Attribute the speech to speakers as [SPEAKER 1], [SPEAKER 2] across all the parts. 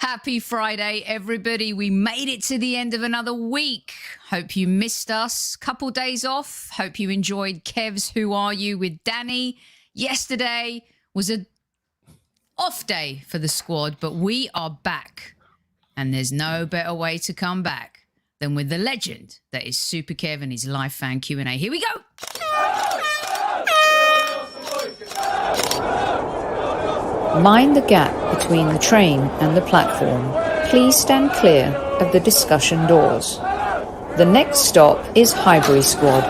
[SPEAKER 1] Happy Friday, everybody. We made it to the end of another week. Hope you missed us. Couple days off. Hope you enjoyed Kev's Who Are You with Danny. Yesterday was a off day for the squad, but we are back. And there's no better way to come back than with the legend that is Super Kev and his live fan Q&A. Here we go.
[SPEAKER 2] Mind the gap between the train and the platform. Please stand clear of the discussion doors. The next stop is Highbury Squad.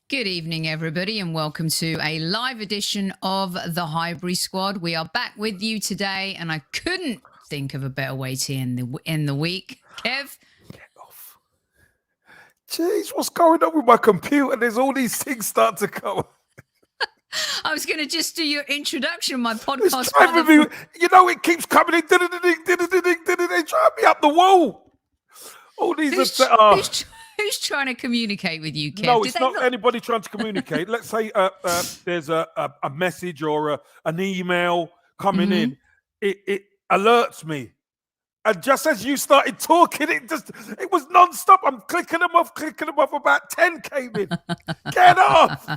[SPEAKER 1] Good evening, everybody, and welcome to a live edition of the Highbury Squad. We are back with you today, and I couldn't think of a better way to end the week. Kev?
[SPEAKER 3] Get off. Jeez, what's going on with my computer? There's all these things start to come.
[SPEAKER 1] I was going to just do your introduction, my podcast.
[SPEAKER 3] It's driving me, you know, it keeps coming in. They drive me up the wall. All these
[SPEAKER 1] Who's trying to communicate with you, Kev?
[SPEAKER 3] No, it's not anybody trying to communicate. Let's say there's a message or an email coming in. It alerts me. And just as you started talking, it was non-stop. I'm clicking them off. About 10 came in. Get off.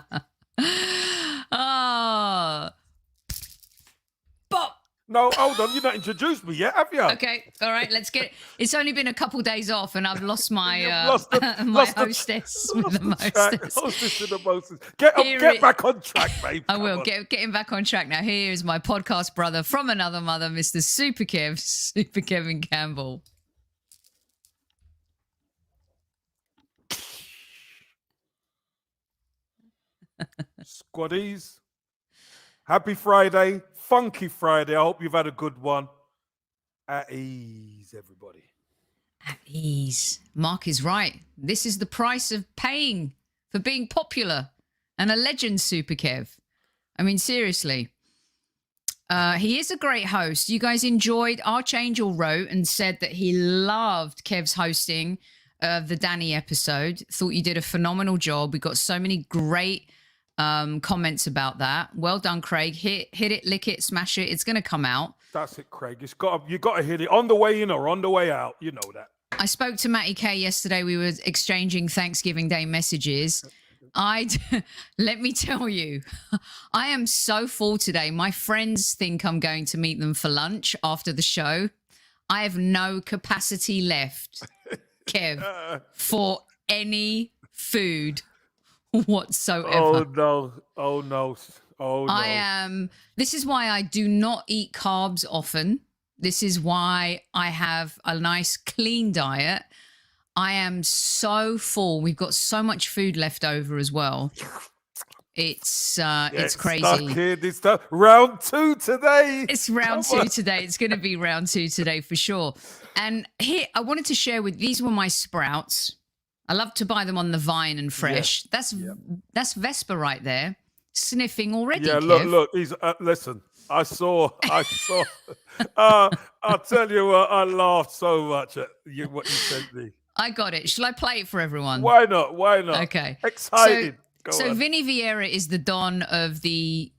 [SPEAKER 1] But
[SPEAKER 3] no, hold on. You've not introduced me yet, have you?
[SPEAKER 1] Okay, all right. Let's get. It's only been a couple days off, and I've lost my hostess with the mostess.
[SPEAKER 3] Hostess with the mostess. Get back on track, babe.
[SPEAKER 1] I will getting back on track now. Here is my podcast brother from another mother, Mr. Super Kev, Super Kevin Campbell.
[SPEAKER 3] Squaddies, happy Friday, funky Friday. I hope you've had a good one. At ease, everybody.
[SPEAKER 1] At ease. Mark is right. This is the price of paying for being popular and a legend, Super Kev. I mean, seriously. He is a great host. You guys enjoyed. Archangel wrote and said that he loved Kev's hosting of the Danny episode. Thought you did a phenomenal job. We got so many great comments about that. Well done, Craig. Hit it, lick it, smash it. It's going to come out.
[SPEAKER 3] That's it, Craig. You got to hit it on the way in or on the way out. You know that.
[SPEAKER 1] I spoke to Matty K yesterday. We were exchanging Thanksgiving Day messages. Let me tell you, I am so full today. My friends think I'm going to meet them for lunch after the show. I have no capacity left, Kev, for any food whatsoever.
[SPEAKER 3] Oh no.
[SPEAKER 1] This is why I do not eat carbs often. This is why I have a nice clean diet. I am so full. We've got so much food left over as well. It's crazy.
[SPEAKER 3] It's round 2 today.
[SPEAKER 1] It's round 2 today. It's going to be round 2 today for sure. And here, I wanted to share these were my sprouts. I love to buy them on the vine and fresh. Yeah. That's Vespa right there, sniffing already. Yeah,
[SPEAKER 3] Kev. Look. He's listen. I saw. I'll tell you what. I laughed so much at what you sent me.
[SPEAKER 1] I got it. Shall I play it for everyone?
[SPEAKER 3] Why not?
[SPEAKER 1] Okay.
[SPEAKER 3] Excited.
[SPEAKER 1] So Vinny Vieira is the don of the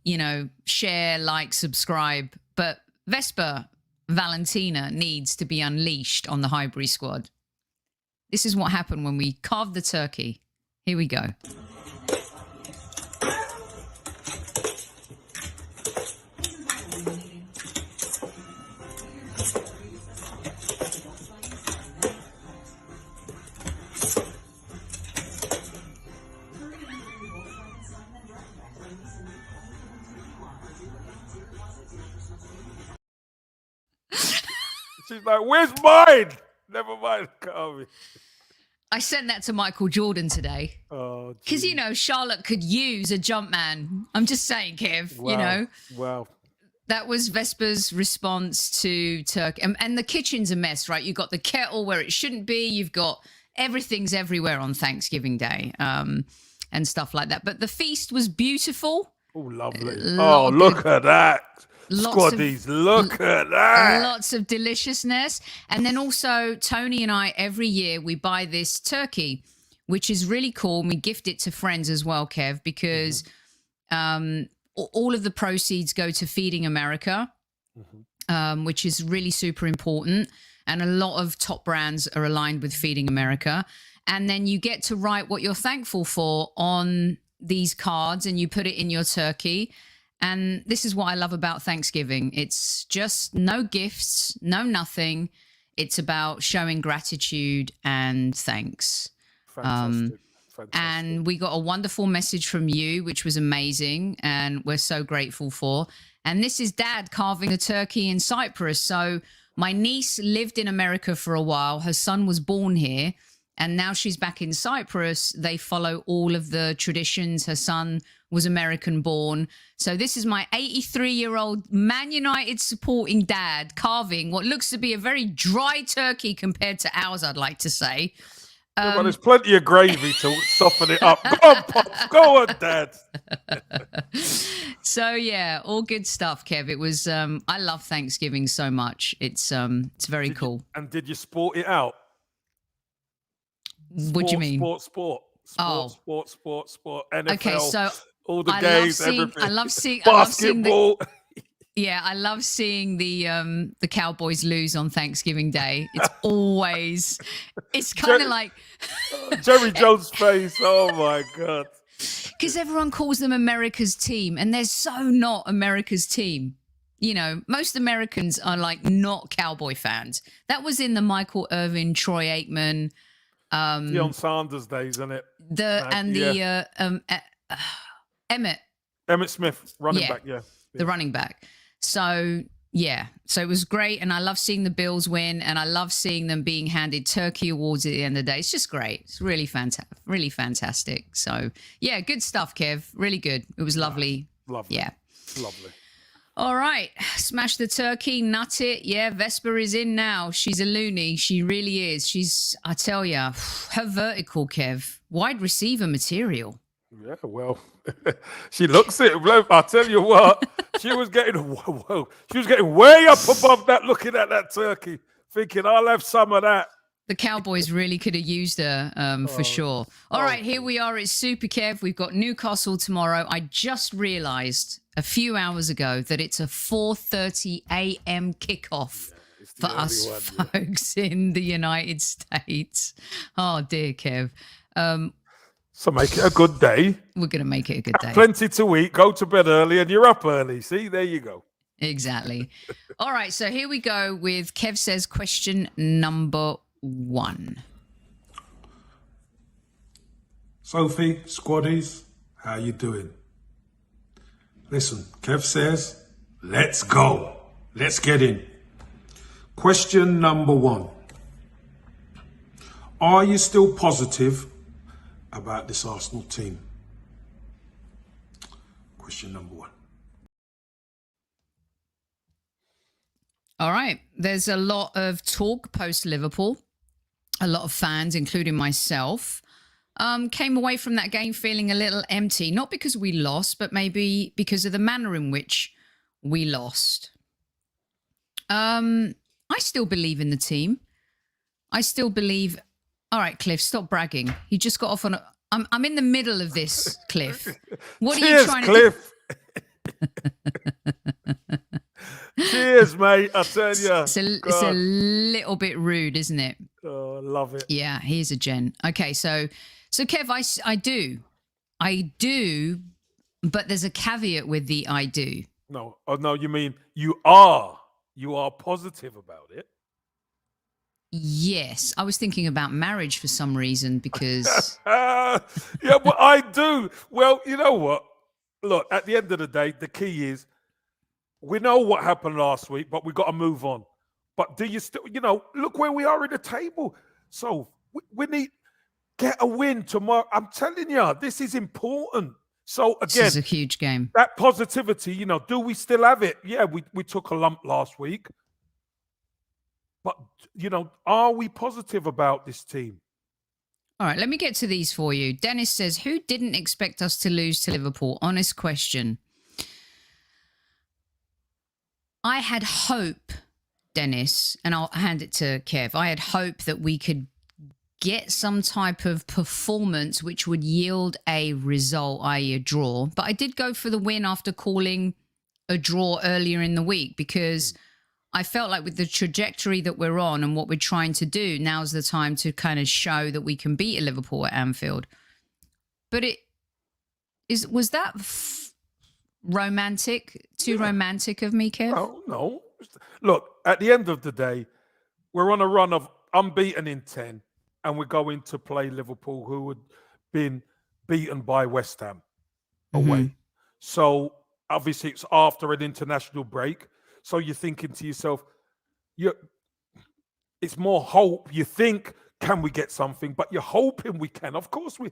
[SPEAKER 1] share, like, subscribe, but Vespa Valentina needs to be unleashed on the Highbury Squad. This is what happened when we carved the turkey. Here we go.
[SPEAKER 3] She's like, where's mine? Never mind, Carly.
[SPEAKER 1] I sent that to Michael Jordan today.
[SPEAKER 3] Oh,
[SPEAKER 1] because, Charlotte could use a jump man. I'm just saying, Kev,
[SPEAKER 3] Wow.
[SPEAKER 1] That was Vespa's response to turkey. And the kitchen's a mess, right? You've got the kettle where it shouldn't be. You've got everything's everywhere on Thanksgiving Day and stuff like that. But the feast was beautiful.
[SPEAKER 3] Oh, lovely. Look at that. Squaddies, look at that.
[SPEAKER 1] Lots of deliciousness. And then also Tony and I, every year we buy this turkey, which is really cool. And we gift it to friends as well, Kev, because all of the proceeds go to Feeding America, which is really super important. And a lot of top brands are aligned with Feeding America. And then you get to write what you're thankful for on these cards, and you put it in your turkey. And this is what I love about Thanksgiving. It's just no gifts, no nothing. It's about showing gratitude and thanks.
[SPEAKER 3] Fantastic.
[SPEAKER 1] And we got a wonderful message from you, which was amazing, and we're so grateful for. And this is Dad carving a turkey in Cyprus. So my niece lived in America for a while. Her son was born here, and now she's back in Cyprus. They follow all of the traditions. Her son was American born. So this is my 83-year-old Man United supporting dad carving what looks to be a very dry turkey compared to ours, I'd like to say.
[SPEAKER 3] Well, there's plenty of gravy to soften it up. Go on, Pops. Go on, Dad.
[SPEAKER 1] So yeah, all good stuff, Kev. It was I love Thanksgiving so much. It's very cool.
[SPEAKER 3] And did you sport it out?
[SPEAKER 1] What do you mean?
[SPEAKER 3] Sport. NFL.
[SPEAKER 1] Okay, so
[SPEAKER 3] all the games, everything.
[SPEAKER 1] I love seeing
[SPEAKER 3] basketball.
[SPEAKER 1] I love seeing the Cowboys lose on Thanksgiving Day. It's kind of like
[SPEAKER 3] Jerry Jones' face. Oh my God.
[SPEAKER 1] Because everyone calls them America's team, and they're so not America's team. You know, most Americans are like not Cowboy fans. That was in the Michael Irvin, Troy Aikman,
[SPEAKER 3] Deion Sanders days, isn't it? Emmett Smith, running back,
[SPEAKER 1] the running back. So so it was great, and I love seeing the Bills win, and I love seeing them being handed turkey awards at the end of the day. It's just great. It's really fantastic. So yeah, good stuff, Kev. Really good. It was lovely.
[SPEAKER 3] Lovely.
[SPEAKER 1] Yeah,
[SPEAKER 3] lovely.
[SPEAKER 1] All right, smash the turkey, nut it. Yeah, Vespa is in now. She's a loony. She really is. I tell ya, her vertical, Kev, wide receiver material.
[SPEAKER 3] Yeah, well, she looks it. I'll tell you what, she was getting she was getting way up above that, looking at that turkey, thinking, I'll have some of that.
[SPEAKER 1] The Cowboys really could have used her for sure. All right, here we are. It's Super Kev. We've got Newcastle tomorrow. I just realised a few hours ago that it's a 4:30 a.m. kickoff for us folks in the United States. Oh, dear, Kev.
[SPEAKER 3] So make it a good day.
[SPEAKER 1] We're going to make it a good day.
[SPEAKER 3] Plenty to eat. Go to bed early and you're up early. See, there you go.
[SPEAKER 1] Exactly. All right, so here we go with Kev Says question number 1.
[SPEAKER 4] Sophie, squaddies, how you doing? Listen, Kev says, let's go. Let's get in. Question number 1. Are you still positive about this Arsenal team? Question number 1.
[SPEAKER 1] All right. There's a lot of talk post-Liverpool. A lot of fans, including myself, came away from that game feeling a little empty. Not because we lost, but maybe because of the manner in which we lost. I still believe in the team. I still believe... All right, Cliff, stop bragging. You just got off on a... I'm in the middle of this, Cliff. What are you trying
[SPEAKER 3] Cliff.
[SPEAKER 1] to do?
[SPEAKER 3] Cheers, mate. I tell you.
[SPEAKER 1] It's a little bit rude, isn't it?
[SPEAKER 3] Oh, I love it.
[SPEAKER 1] Yeah, he's a gen. Okay, so Kev, I do, but there's a caveat with the I do.
[SPEAKER 3] No, you mean you are positive about it.
[SPEAKER 1] Yes, I was thinking about marriage for some reason because...
[SPEAKER 3] Yeah, but I do. Well, you know what? Look, at the end of the day, the key is we know what happened last week, but we got to move on. But do you still, look where we are in the table. So we need get a win tomorrow. I'm telling you, this is important. So again,
[SPEAKER 1] this is a huge game.
[SPEAKER 3] That positivity, do we still have it? Yeah, we took a lump last week. But, are we positive about this team?
[SPEAKER 1] All right, let me get to these for you. Dennis says, who didn't expect us to lose to Liverpool? Honest question. I had hope, Dennis, and I'll hand it to Kev. I had hope that we could get some type of performance which would yield a result, i.e. a draw. But I did go for the win after calling a draw earlier in the week because I felt like with the trajectory that we're on and what we're trying to do, now's the time to kind of show that we can beat Liverpool at Anfield. But was that romantic? Too romantic of me, Kev?
[SPEAKER 3] No. Look, at the end of the day, we're on a run of unbeaten in 10, and we're going to play Liverpool, who had been beaten by West Ham away. So obviously it's after an international break. So you're thinking to yourself, it's more hope. You think, can we get something? But you're hoping we can. Of course, we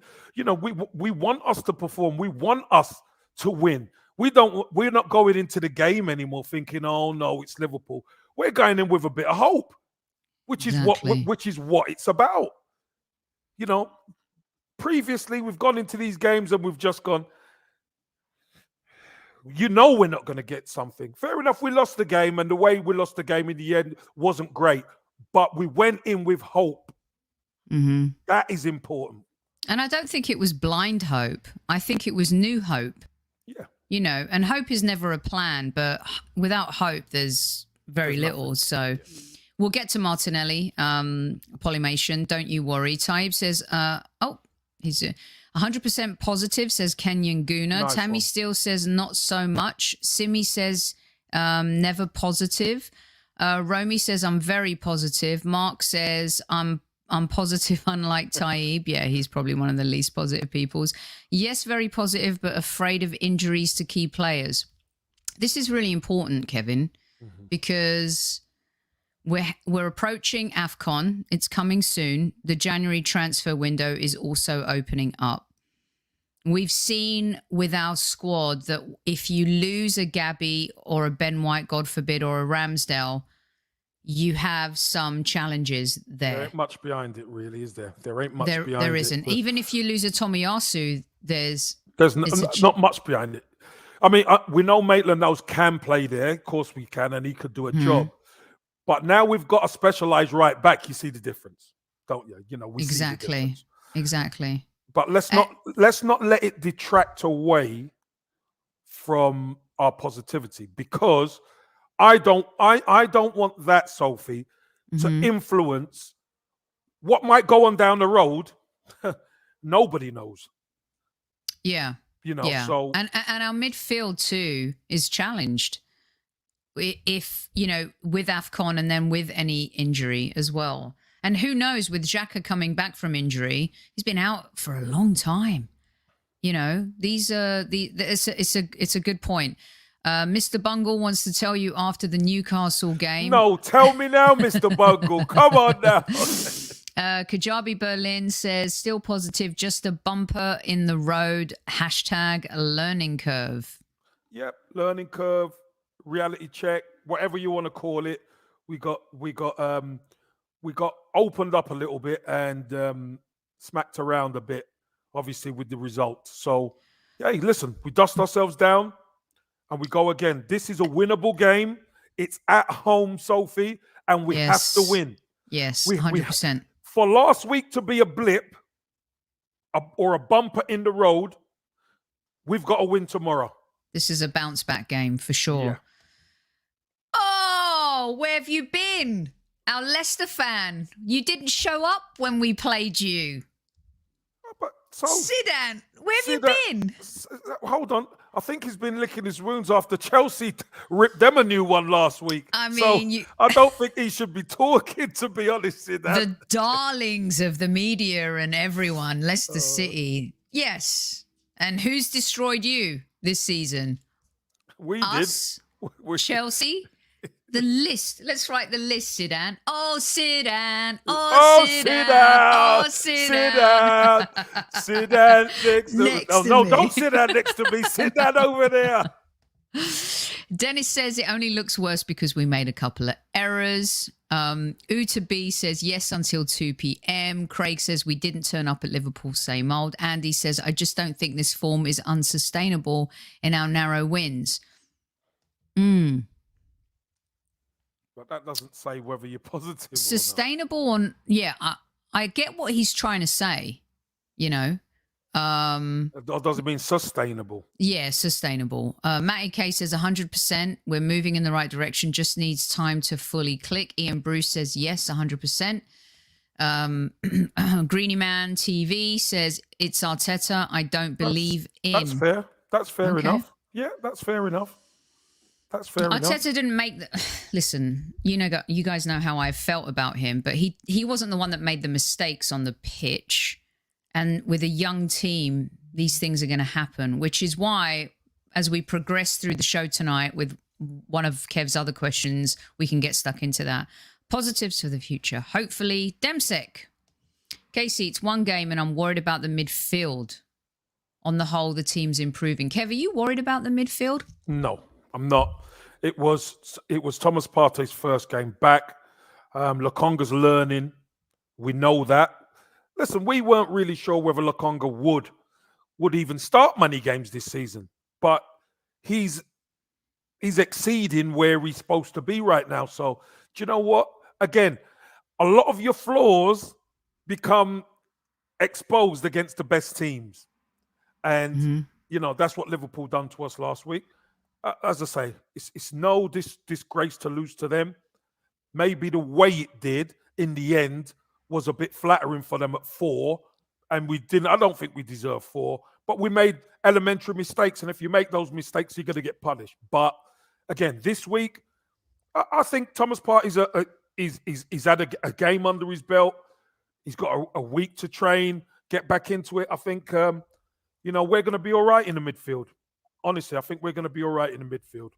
[SPEAKER 3] want us to perform. We want us to win. We're not going into the game anymore thinking, oh no, it's Liverpool. We're going in with a bit of hope, which is what it's about. Previously we've gone into these games and we've just gone, we're not going to get something. Fair enough, we lost the game, and the way we lost the game in the end wasn't great, but we went in with hope. That is important.
[SPEAKER 1] And I don't think it was blind hope. I think it was new hope.
[SPEAKER 3] Yeah.
[SPEAKER 1] And hope is never a plan, but without hope, there's very little. So we'll get to Martinelli, Polymation. Don't you worry. Taib says, he's 100% positive, says Kenyan Guna.
[SPEAKER 3] Nice
[SPEAKER 1] Tammy
[SPEAKER 3] one.
[SPEAKER 1] Steele says not so much. Simi says never positive. Romy says I'm very positive. Mark says I'm positive, unlike Taib. Yeah, he's probably one of the least positive peoples. Yes, very positive, but afraid of injuries to key players. This is really important, Kevin, because we're approaching AFCON. It's coming soon. The January transfer window is also opening up. We've seen with our squad that if you lose a Gabby or a Ben White, God forbid, or a Ramsdale, you have some challenges there.
[SPEAKER 3] There ain't much behind it, really, is there? There ain't much behind it.
[SPEAKER 1] There isn't. Even if you lose a Tomiyasu, there's
[SPEAKER 3] not much behind it. I mean, we know Maitland-Niles can play there. Of course we can, and he could do a job. But now we've got a specialised right back. You see the difference, don't you? We see the difference.
[SPEAKER 1] Exactly.
[SPEAKER 3] But let's not let it detract away from our positivity, because I don't want that, Sophie, to influence what might go on down the road. Nobody knows.
[SPEAKER 1] Yeah.
[SPEAKER 3] So
[SPEAKER 1] and our midfield too is challenged. If with AFCON and then with any injury as well. And who knows, with Xhaka coming back from injury, he's been out for a long time. These are it's a good point. Mr. Bungle wants to tell you after the Newcastle game.
[SPEAKER 3] No, tell me now, Mr. Bungle. Come on now.
[SPEAKER 1] Kajabi Berlin says, still positive, just a bumper in the road. # learning curve.
[SPEAKER 3] Yep, learning curve, reality check, whatever you want to call it. We got opened up a little bit and smacked around a bit, obviously, with the result. So, hey, listen, we dust ourselves down and we go again. This is a winnable game. It's at home, Sophie, and we have to win.
[SPEAKER 1] Yes, 100%.
[SPEAKER 3] For last week to be a blip or a bumper in the road, we've got to win tomorrow.
[SPEAKER 1] This is a bounce back game for sure.
[SPEAKER 3] Yeah.
[SPEAKER 1] Oh, where have you been? Our Leicester fan. You didn't show up when we played you.
[SPEAKER 3] But
[SPEAKER 1] Zidane, where have you been?
[SPEAKER 3] Hold on. I think he's been licking his wounds after Chelsea ripped them a new one last week.
[SPEAKER 1] I mean,
[SPEAKER 3] I don't think he should be talking, to be honest.
[SPEAKER 1] The darlings of the media and everyone, Leicester City. Yes. And who's destroyed you this season?
[SPEAKER 3] We
[SPEAKER 1] Us?
[SPEAKER 3] did.
[SPEAKER 1] Chelsea? The list. Let's write the list, Zidane. Oh, Zidane. Oh, Zidane.
[SPEAKER 3] Sit down. Sit down next to me. Oh, no, don't sit down next to me. Sit down over there.
[SPEAKER 1] Dennis says it only looks worse because we made a couple of errors. Uta B says yes until 2 p.m. Craig says we didn't turn up at Liverpool, same old. Andy says I just don't think this form is unsustainable in our narrow wins.
[SPEAKER 3] But that doesn't say whether you're positive
[SPEAKER 1] sustainable or not. Yeah, I get what he's trying to say, you know.
[SPEAKER 3] Or does it mean sustainable?
[SPEAKER 1] Yeah, sustainable. Matty K says 100%. We're moving in the right direction. Just needs time to fully click. Ian Bruce says yes, 100%. Greeny Man TV says it's Arteta. I don't believe
[SPEAKER 3] That's
[SPEAKER 1] in.
[SPEAKER 3] fair. That's fair
[SPEAKER 1] Okay.
[SPEAKER 3] enough. Yeah, that's fair enough. That's fair enough.
[SPEAKER 1] Arteta didn't make the. Listen, you guys know how I felt about him, but he wasn't the one that made the mistakes on the pitch. And with a young team, these things are going to happen, which is why, as we progress through the show tonight with one of Kev's other questions, we can get stuck into that. Positives for the future. Hopefully, Demsek. Casey, it's one game and I'm worried about the midfield. On the whole, the team's improving. Kev, are you worried about the midfield?
[SPEAKER 3] No, I'm not. It was Thomas Partey's first game back. Lokonga's learning. We know that. Listen, we weren't really sure whether Lokonga would even start many games this season, but he's exceeding where he's supposed to be right now. So, do you know what? Again, a lot of your flaws become exposed against the best teams. And, that's what Liverpool done to us last week. As I say, it's no disgrace to lose to them. Maybe the way it did in the end was a bit flattering for them at 4. And I don't think we deserve 4. But we made elementary mistakes. And if you make those mistakes, you're going to get punished. But again, this week, I think Thomas Partey's he's had a game under his belt. He's got a week to train, get back into it. I think, we're going to be all right in the midfield. Honestly, I think we're going to be all right in the midfield.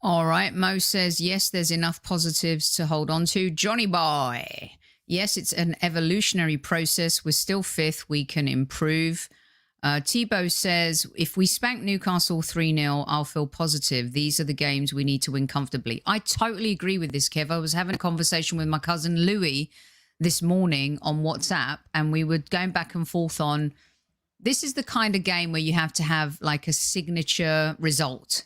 [SPEAKER 1] All right. Mo says, yes, there's enough positives to hold on to. Johnny Boy. Yes, it's an evolutionary process. We're still 5th. We can improve. Tebow says, if we spank Newcastle 3-0, I'll feel positive. These are the games we need to win comfortably. I totally agree with this, Kev. I was having a conversation with my cousin Louis this morning on WhatsApp, and we were going back and forth on, this is the kind of game where you have to have like a signature result.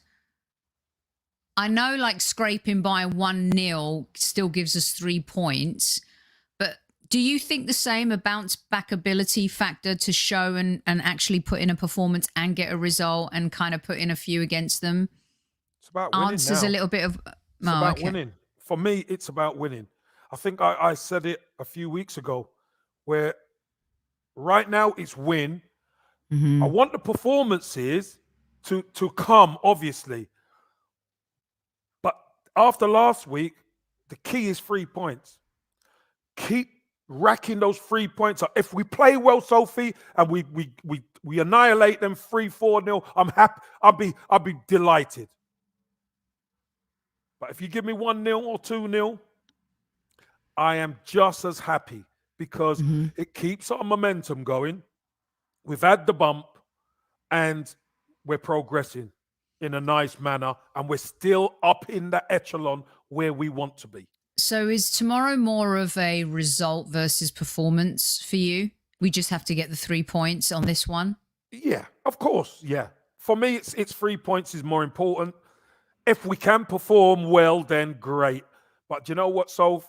[SPEAKER 1] I know like scraping by 1-0 still gives us 3 points, but do you think the same, a bounce back ability factor to show and actually put in a performance and get a result and kind of put in a few against them?
[SPEAKER 3] It's about winning
[SPEAKER 1] Answers
[SPEAKER 3] now.
[SPEAKER 1] a little bit of...
[SPEAKER 3] It's about winning. For me, it's about winning. I think I said it a few weeks ago, where right now it's win. I want the performances to come, obviously. But after last week, the key is 3 points. Keep racking those 3 points up. If we play well, Sophie, and we annihilate them 3-4-0, I'm happy. I'll be delighted. But if you give me 1-0 or 2-0, I am just as happy, because it keeps our momentum going. We've had the bump and we're progressing in a nice manner, and we're still up in the echelon where we want to be.
[SPEAKER 1] So is tomorrow more of a result versus performance for you? We just have to get the 3 points on this one?
[SPEAKER 3] Yeah, of course. Yeah. For me, it's 3 points is more important. If we can perform well, then great. But you know what, Soph?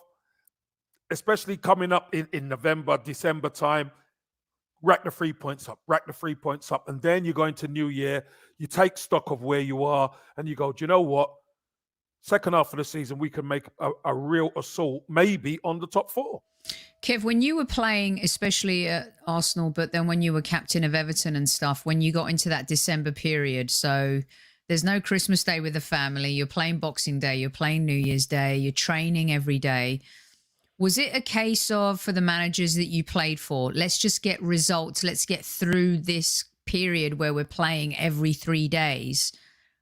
[SPEAKER 3] Especially coming up in November, December time, rack the 3 points up. And then you go into New Year, you take stock of where you are, and you go, do you know what? Second half of the season, we can make a real assault, maybe on the top 4.
[SPEAKER 1] Kev, when you were playing, especially at Arsenal, but then when you were captain of Everton and stuff, when you got into that December period, so there's no Christmas Day with the family, you're playing Boxing Day, you're playing New Year's Day, you're training every day. Was it a case of, for the managers that you played for, let's just get results, let's get through this period where we're playing every 3 days,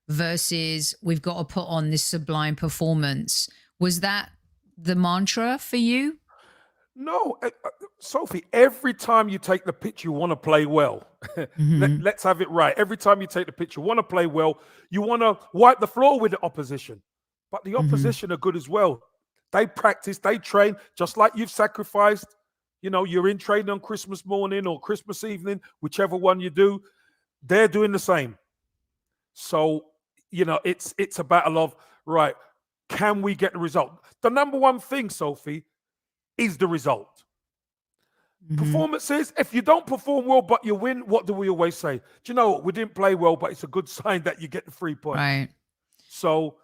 [SPEAKER 1] versus we've got to put on this sublime performance? Was that the mantra for you?
[SPEAKER 3] No, Sophie, every time you take the pitch, you want to play well. Let's have it right. Every time you take the pitch, you want to play well. You want to wipe the floor with the opposition. But the opposition are good as well. They practice, they train, just like you've sacrificed. You're in training on Christmas morning or Christmas evening, whichever one you do. They're doing the same. So, it's a battle of, right, can we get the result? The number one thing, Sophie, is the result. Performances, if you don't perform well but you win, what do we always say? Do you know what? We didn't play well, but it's a good sign that you get the 3 points.
[SPEAKER 1] Right.
[SPEAKER 3] So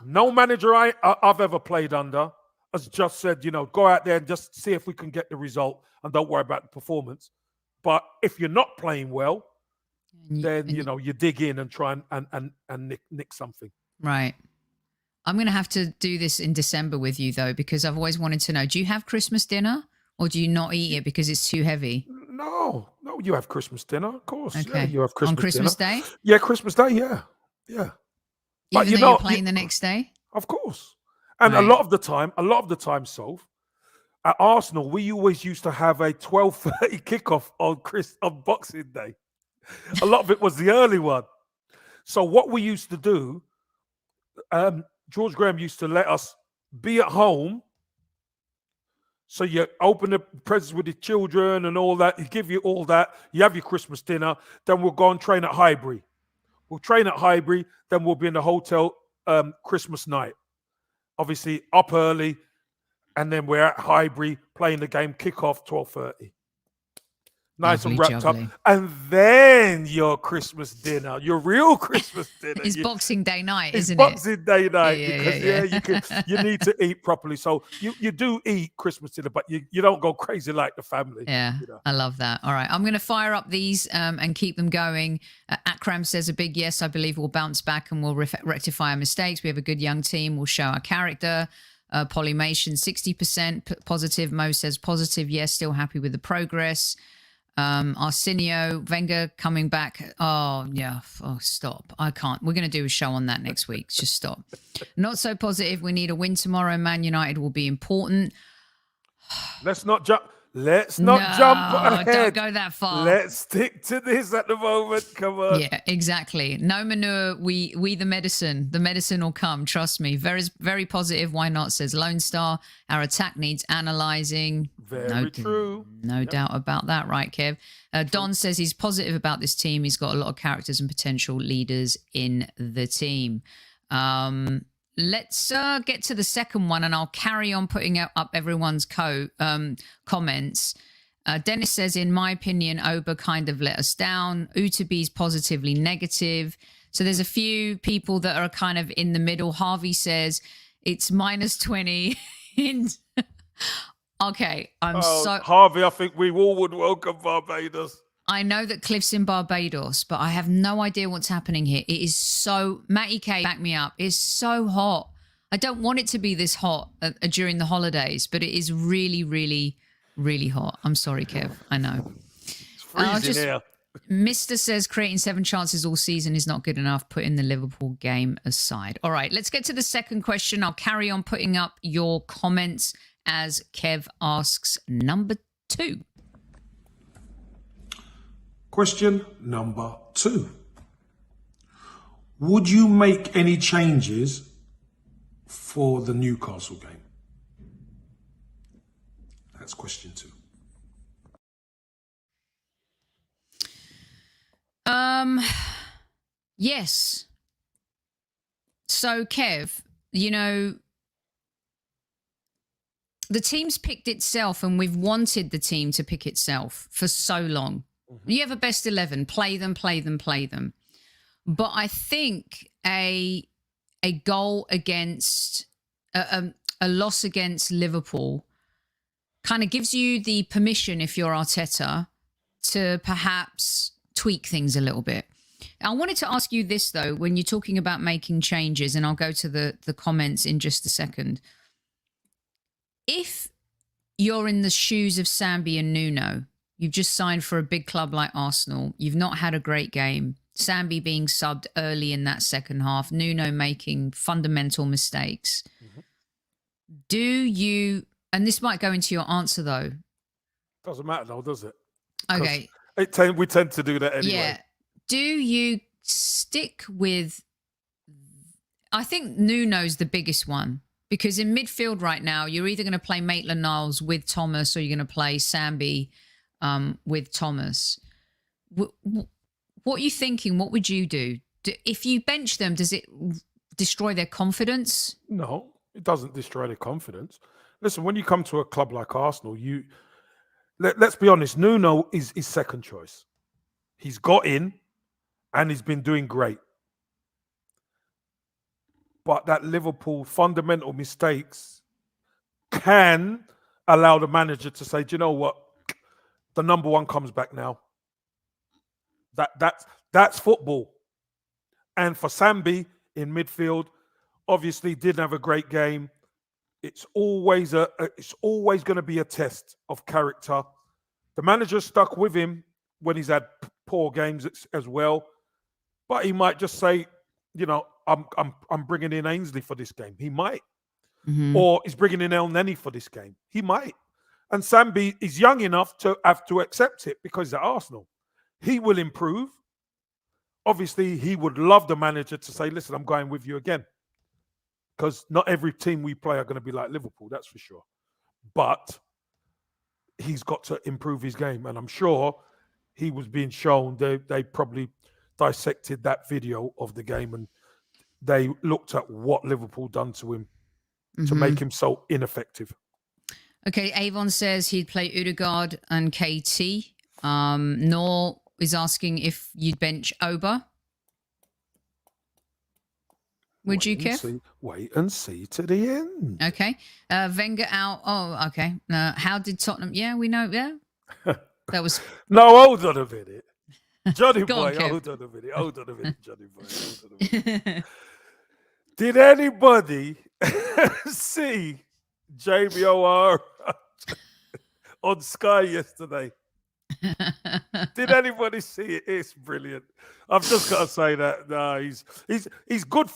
[SPEAKER 3] no manager I've ever played under has just said, go out there and just see if we can get the result and don't worry about the performance. But if you're not playing well, then you dig in and try and nick something.
[SPEAKER 1] Right. I'm going to have to do this in December with you, though, because I've always wanted to know, do you have Christmas dinner or do you not eat it because it's too heavy?
[SPEAKER 3] No, you have Christmas dinner, of course.
[SPEAKER 1] Okay.
[SPEAKER 3] Yeah, you have Christmas
[SPEAKER 1] on Christmas
[SPEAKER 3] dinner.
[SPEAKER 1] Day?
[SPEAKER 3] Yeah, Christmas Day, yeah. But
[SPEAKER 1] Even though you're playing the next day?
[SPEAKER 3] Of course. And
[SPEAKER 1] Right.
[SPEAKER 3] a lot of the time, Soph, at Arsenal, we always used to have a 12:30 kickoff on Boxing Day. A lot of it was the early one. So what we used to do, George Graham used to let us be at home. So you open the presents with the children and all that. He give you all that. You have your Christmas dinner. Then we'll go and train at Highbury. We'll train at Highbury. Then we'll be in the hotel Christmas night. Obviously up early. And then we're at Highbury playing the game, kickoff 12:30. Nice
[SPEAKER 1] Lovely,
[SPEAKER 3] and wrapped
[SPEAKER 1] jubbly.
[SPEAKER 3] up. And then your Christmas dinner, your real Christmas dinner.
[SPEAKER 1] It's Boxing Day night,
[SPEAKER 3] It's
[SPEAKER 1] isn't
[SPEAKER 3] Boxing Day night
[SPEAKER 1] Yeah,
[SPEAKER 3] because you need to eat properly. So you do eat Christmas dinner, but you don't go crazy like the family.
[SPEAKER 1] Yeah, I love that. All right, I'm going to fire up these and keep them going. Akram says a big yes. I believe we'll bounce back and we'll rectify our mistakes. We have a good young team. We'll show our character. Polymation, 60% positive. Mo says positive. Yes, still happy with the progress. Arsenio, Wenger coming back. Oh, yeah. Oh, stop. I can't. We're going to do a show on that next week. Just stop. Not so positive. We need a win tomorrow. Man United will be important.
[SPEAKER 3] Let's not jump ahead.
[SPEAKER 1] Don't go that far.
[SPEAKER 3] Let's stick to this at the moment. Come on.
[SPEAKER 1] Yeah, exactly. No manure. We the medicine. The medicine will come. Trust me. Very, very positive. Why not? Says Lone Star. Our attack needs analysing.
[SPEAKER 3] Very true.
[SPEAKER 1] No doubt about that, right, Kev? Don says he's positive about this team. He's got a lot of characters and potential leaders in the team. Let's get to the second one, and I'll carry on putting up everyone's comments. Dennis says, in my opinion, Oba kind of let us down. Utabi's positively negative. So there's a few people that are kind of in the middle. Harvey says it's -20 in... Okay,
[SPEAKER 3] Harvey, I think we all would welcome Barbados.
[SPEAKER 1] I know that Cliff's in Barbados, but I have no idea what's happening here. It is so... Matty K, back me up. It's so hot. I don't want it to be this hot during the holidays, but it is really, really, really hot. I'm sorry, Kev. I know.
[SPEAKER 3] It's freezing here.
[SPEAKER 1] Mr. says creating 7 chances all season is not good enough, putting the Liverpool game aside. All right, let's get to the second question. I'll carry on putting up your comments as Kev asks number 2.
[SPEAKER 4] Question number 2. Would you make any changes for the Newcastle game? That's question 2.
[SPEAKER 1] Yes. So, Kev, the team's picked itself, and we've wanted the team to pick itself for so long. Mm-hmm. You have a best 11, play them. But I think a goal against a loss against Liverpool kind of gives you the permission, if you're Arteta, to perhaps tweak things a little bit. I wanted to ask you this, though, when you're talking about making changes, and I'll go to the comments in just a second. If you're in the shoes of Sambi and Nuno, you've just signed for a big club like Arsenal, you've not had a great game, Sambi being subbed early in that second half, Nuno making fundamental mistakes. Mm-hmm. Do you, and this might go into your answer though.
[SPEAKER 3] Doesn't matter though, does it?
[SPEAKER 1] Okay.
[SPEAKER 3] We tend to do that anyway.
[SPEAKER 1] Yeah. Do you stick with, I think Nuno's the biggest one, because in midfield right now, you're either going to play Maitland-Niles with Thomas or you're going to play Sambi with Thomas. What are you thinking? What would you do? If you bench them, does it destroy their confidence?
[SPEAKER 3] No, it doesn't destroy their confidence. Listen, when you come to a club like Arsenal, let's be honest, Nuno is his second choice. He's got in and he's been doing great. But that Liverpool fundamental mistakes can allow the manager to say, do you know what? The number one comes back now. That's football. And for Sambi in midfield, obviously didn't have a great game. It's always going to be a test of character. The manager stuck with him when he's had poor games as well, but he might just say, you know, I'm bringing in Ainsley for this game. He might, or he's bringing in El Neni for this game. He might, and Sambi is young enough to have to accept it because at Arsenal, he will improve. Obviously, he would love the manager to say, "Listen, I'm going with you again." Because not every team we play are going to be like Liverpool, that's for sure. But he's got to improve his game. And I'm sure he was being shown, they probably dissected that video of the game and they looked at what Liverpool done to him to make him so ineffective.
[SPEAKER 1] Okay, Avon says he'd play Odegaard and KT. Nor is asking if you'd bench Oba. Would you, Kev?
[SPEAKER 3] Wait and see to the end.
[SPEAKER 1] Okay. Wenger out. Oh, okay. How did Tottenham? Yeah, we know. Yeah. That was...
[SPEAKER 3] No, hold on a minute. Johnny boy,
[SPEAKER 1] on,
[SPEAKER 3] hold on a minute, Johnny boy. Hold on a minute. Did anybody see Jamie O'Hara on Sky yesterday? Did anybody see it? It's brilliant. I've just got to say that. No, he's good.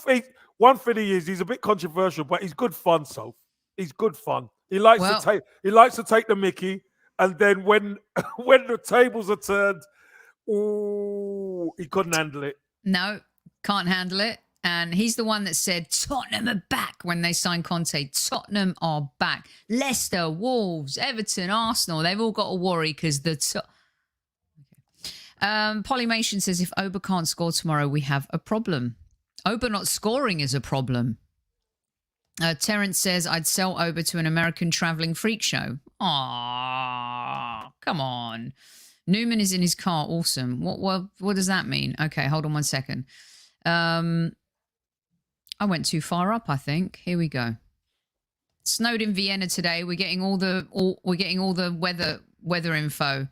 [SPEAKER 3] One thing he's a bit controversial, but he's good fun. So he's good fun. He likes to take the mickey, and then when the tables are turned, he couldn't handle it.
[SPEAKER 1] No, can't handle it. And he's the one that said Tottenham are back when they signed Conte. Tottenham are back. Leicester, Wolves, Everton, Arsenal. They've all got to worry because Polymation says if Oba can't score tomorrow, we have a problem. Oba not scoring is a problem. Terence says I'd sell Oba to an American traveling freak show. Aww, come on. Newman is in his car. Awesome. What does that mean? Okay, hold on one second. I went too far up, I think. Here we go. Snowed in Vienna today. We're getting all the weather info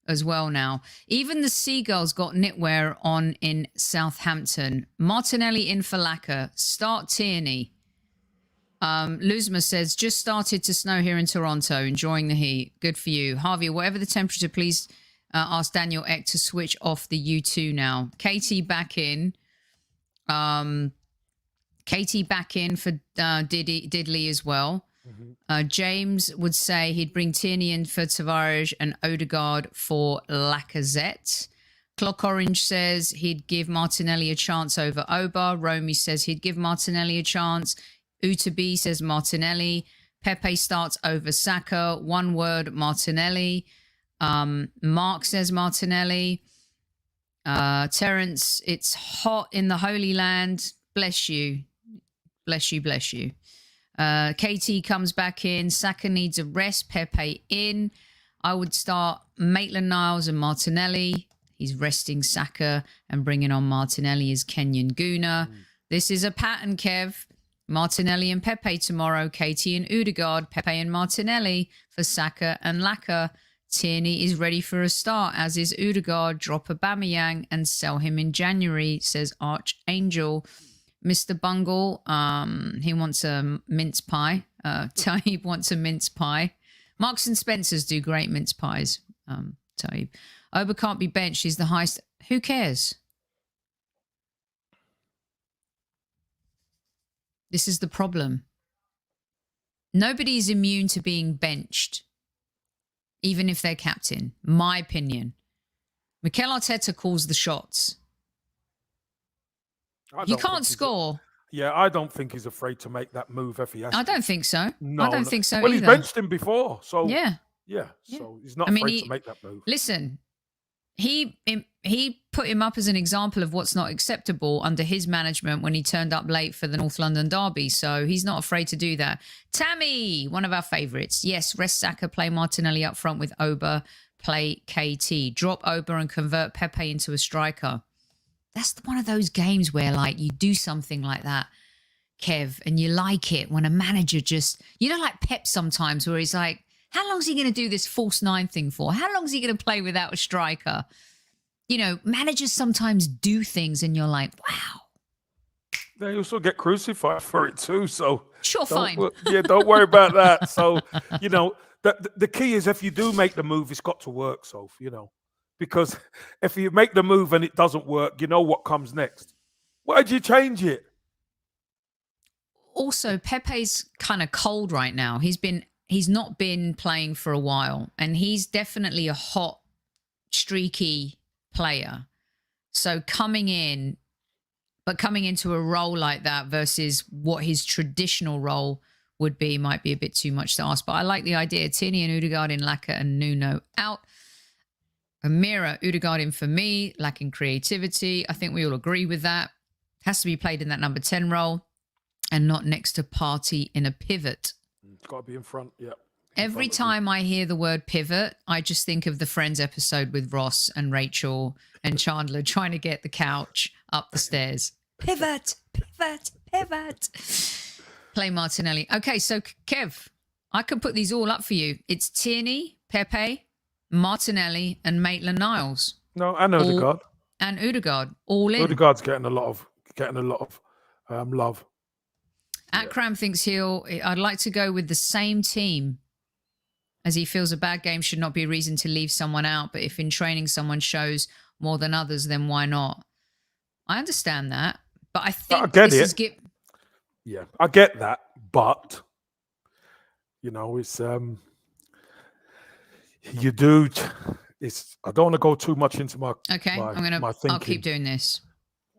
[SPEAKER 1] as well now. Even the Seagulls got knitwear on in Southampton. Martinelli in for Lacquer. Start Tierney. Luzma says, just started to snow here in Toronto. Enjoying the heat. Good for you. Harvey, whatever the temperature, please ask Daniel Eck to switch off the U2 now. Katie back in. Katie back in for Diddley as well. James would say he'd bring Tierney in for Tavares and Odegaard for Lacazette. Clock Orange says he'd give Martinelli a chance over Oba. Romy says he'd give Martinelli a chance. Utabi says Martinelli. Pepe starts over Saka. One word, Martinelli. Mark says Martinelli. Terence, it's hot in the Holy Land. Bless you. Bless you, bless you. KT comes back in. Saka needs a rest. Pepe in. I would start Maitland-Niles and Martinelli. He's resting Saka and bringing on Martinelli as Kenyan Guna. This is a pattern, Kev. Martinelli and Pepe tomorrow. KT and Odegaard. Pepe and Martinelli for Saka and Laka. Tierney is ready for a start, as is Odegaard. Drop Aubameyang and sell him in January, says Archangel. Mr. Bungle, he wants a mince pie. Taib wants a mince pie. Marks and Spencers do great mince pies, Taib. Oba can't be benched. He's the highest. Who cares? This is the problem. Nobody's immune to being benched, even if they're captain. My opinion. Mikel Arteta calls the shots. You can't score.
[SPEAKER 3] I don't think he's afraid to make that move if he has to.
[SPEAKER 1] I don't think so.
[SPEAKER 3] No,
[SPEAKER 1] I don't think so
[SPEAKER 3] Well,
[SPEAKER 1] either.
[SPEAKER 3] he's benched him before, so
[SPEAKER 1] yeah.
[SPEAKER 3] So he's not afraid to make that move.
[SPEAKER 1] Listen, he put him up as an example of what's not acceptable under his management when he turned up late for the North London derby. So he's not afraid to do that. Tammy, one of our favourites. Yes, rest Saka, play Martinelli up front with Oba, play KT. Drop Oba and convert Pepe into a striker. That's one of those games where, like, you do something like that, Kev, and you like it when a manager just, like Pep sometimes, where he's like, how long is he going to do this false nine thing for? How long is he going to play without a striker? Managers sometimes do things and you're like, wow.
[SPEAKER 3] They also get crucified for it too. So
[SPEAKER 1] Sure, fine.
[SPEAKER 3] Don't worry about that. So, the key is if you do make the move, it's got to work, Soph, because if you make the move and it doesn't work, you know what comes next. Why'd you change it?
[SPEAKER 1] Also, Pepe's kind of cold right now. He's not been playing for a while, and he's definitely a hot, streaky player. So coming into a role like that versus what his traditional role would be might be a bit too much to ask. But I like the idea. Tierney and Odegaard in, Laka and Nuno out. Amira, Odegaard in for me, lacking creativity. I think we all agree with that. Has to be played in that number 10 role and not next to Partey in a pivot.
[SPEAKER 3] It's got to be in front, yeah.
[SPEAKER 1] Every time I hear the word pivot, I just think of the Friends episode with Ross and Rachel and Chandler trying to get the couch up the stairs. Pivot, pivot, pivot. Play Martinelli. Okay, so Kev, I can put these all up for you. It's Tierney, Pepe, Martinelli, and Maitland-Niles.
[SPEAKER 3] No, and Odegaard.
[SPEAKER 1] And Odegaard, all in.
[SPEAKER 3] Odegaard's getting a lot of love.
[SPEAKER 1] Akram thinks I'd like to go with the same team, as he feels a bad game should not be a reason to leave someone out. But if in training someone shows more than others, then why not? I understand that. But I think
[SPEAKER 3] Yeah, I get that. But, it's, you do, I don't want to go too much into my thinking.
[SPEAKER 1] I'll keep doing this.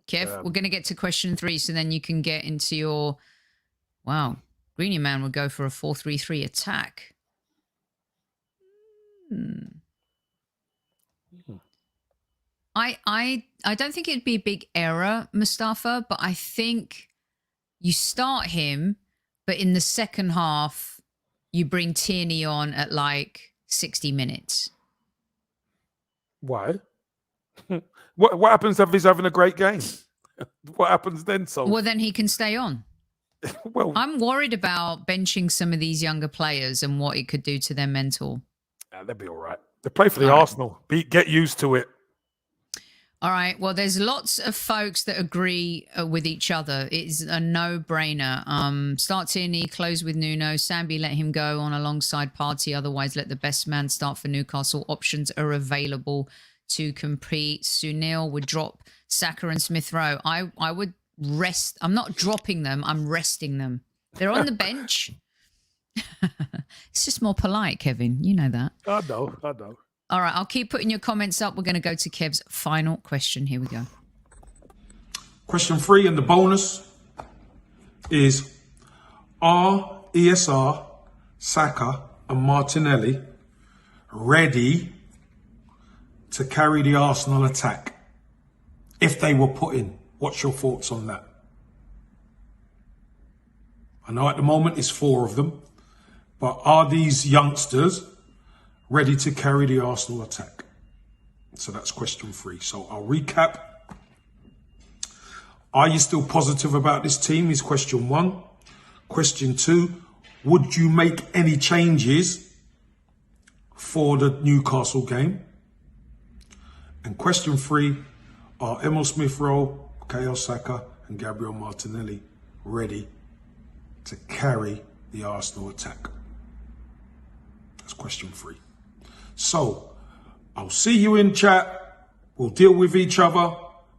[SPEAKER 1] Kev, we're going to get to question 3, so then you can get into your, wow, Greeny Man would go for a 4-3-3 attack. I don't think it'd be a big error, Mustafa, but I think you start him, but in the second half, you bring Tierney on at like 60 minutes.
[SPEAKER 3] Why? What happens if he's having a great game? What happens then, Sol?
[SPEAKER 1] Well, then he can stay on.
[SPEAKER 3] Well,
[SPEAKER 1] I'm worried about benching some of these younger players and what it could do to their mental.
[SPEAKER 3] They'll be all right. They play for the Arsenal. Get used to it.
[SPEAKER 1] All right. Well, there's lots of folks that agree with each other. It's a no-brainer. Start Tierney, close with Nuno. Sambi, let him go on alongside Partey. Otherwise, let the best man start for Newcastle. Options are available to compete. Sunil would drop Saka and Smith Rowe. I would rest. I'm not dropping them. I'm resting them. They're on the bench. It's just more polite, Kevin. You know that.
[SPEAKER 3] I know.
[SPEAKER 1] All right, I'll keep putting your comments up. We're going to go to Kev's final question. Here we go.
[SPEAKER 4] Question 3 and the bonus is, are ESR, Saka and Martinelli ready to carry the Arsenal attack? If they were put in, what's your thoughts on that? I know at the moment it's 4 of them, but are these youngsters ready to carry the Arsenal attack? So that's question 3. So I'll recap. Are you still positive about this team is question 1. Question 2, would you make any changes for the Newcastle game? And question 3, are Emil Smith-Rowe, Bukayo Saka and Gabriel Martinelli ready to carry the Arsenal attack? That's question 3. So, I'll see you in chat. We'll deal with each other.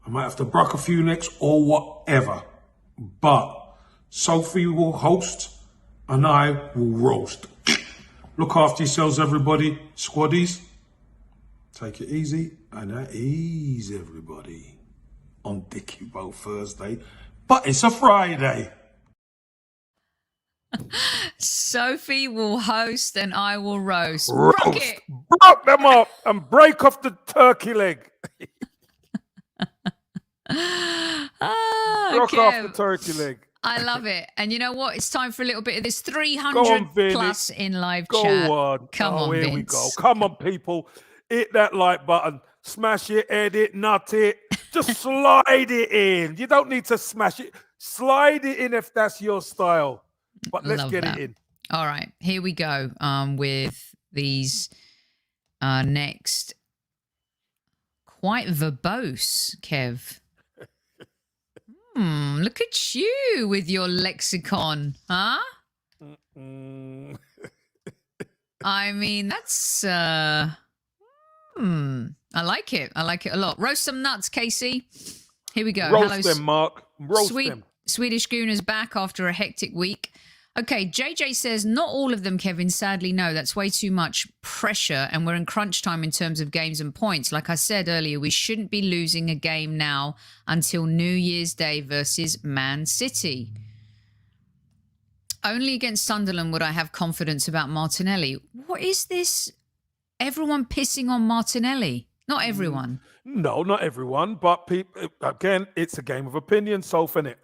[SPEAKER 4] I might have to bruck a few necks or whatever. But Sophie will host and I will roast. Look after yourselves, everybody. Squaddies, take it easy and at ease, everybody. On Dicky Bow Thursday. But it's a Friday.
[SPEAKER 1] Sophie will host and I will roast.
[SPEAKER 3] Rock them up and break off the turkey leg. Rock off the
[SPEAKER 1] Kev,
[SPEAKER 3] turkey leg.
[SPEAKER 1] I love it. And you know what? It's time for a little bit of this
[SPEAKER 3] Go
[SPEAKER 1] 300
[SPEAKER 3] on, Vinny.
[SPEAKER 1] plus in live
[SPEAKER 3] Go
[SPEAKER 1] chat.
[SPEAKER 3] on.
[SPEAKER 1] Come on,
[SPEAKER 3] here
[SPEAKER 1] Vince.
[SPEAKER 3] we go. Come on, people. Hit that like button. Smash it, edit, nut it. Just slide it in. You don't need to smash it. Slide it in if that's your style. But let's
[SPEAKER 1] Love
[SPEAKER 3] get
[SPEAKER 1] that.
[SPEAKER 3] it in.
[SPEAKER 1] All right, here we go with these next. Quite verbose, Kev. Look at you with your lexicon, huh? I mean, that's I like it. I like it a lot. Roast some nuts, Casey. Here we go.
[SPEAKER 3] Roast them, Mark. Roast them.
[SPEAKER 1] Swedish Gooner's back after a hectic week. Okay, JJ says, not all of them, Kevin. Sadly, no. That's way too much pressure, and we're in crunch time in terms of games and points. Like I said earlier, we shouldn't be losing a game now until New Year's Day versus Man City. Only against Sunderland would I have confidence about Martinelli. What is this? Everyone pissing on Martinelli. Not everyone.
[SPEAKER 3] No, not everyone, but people. Again, it's a game of opinion, so isn't it?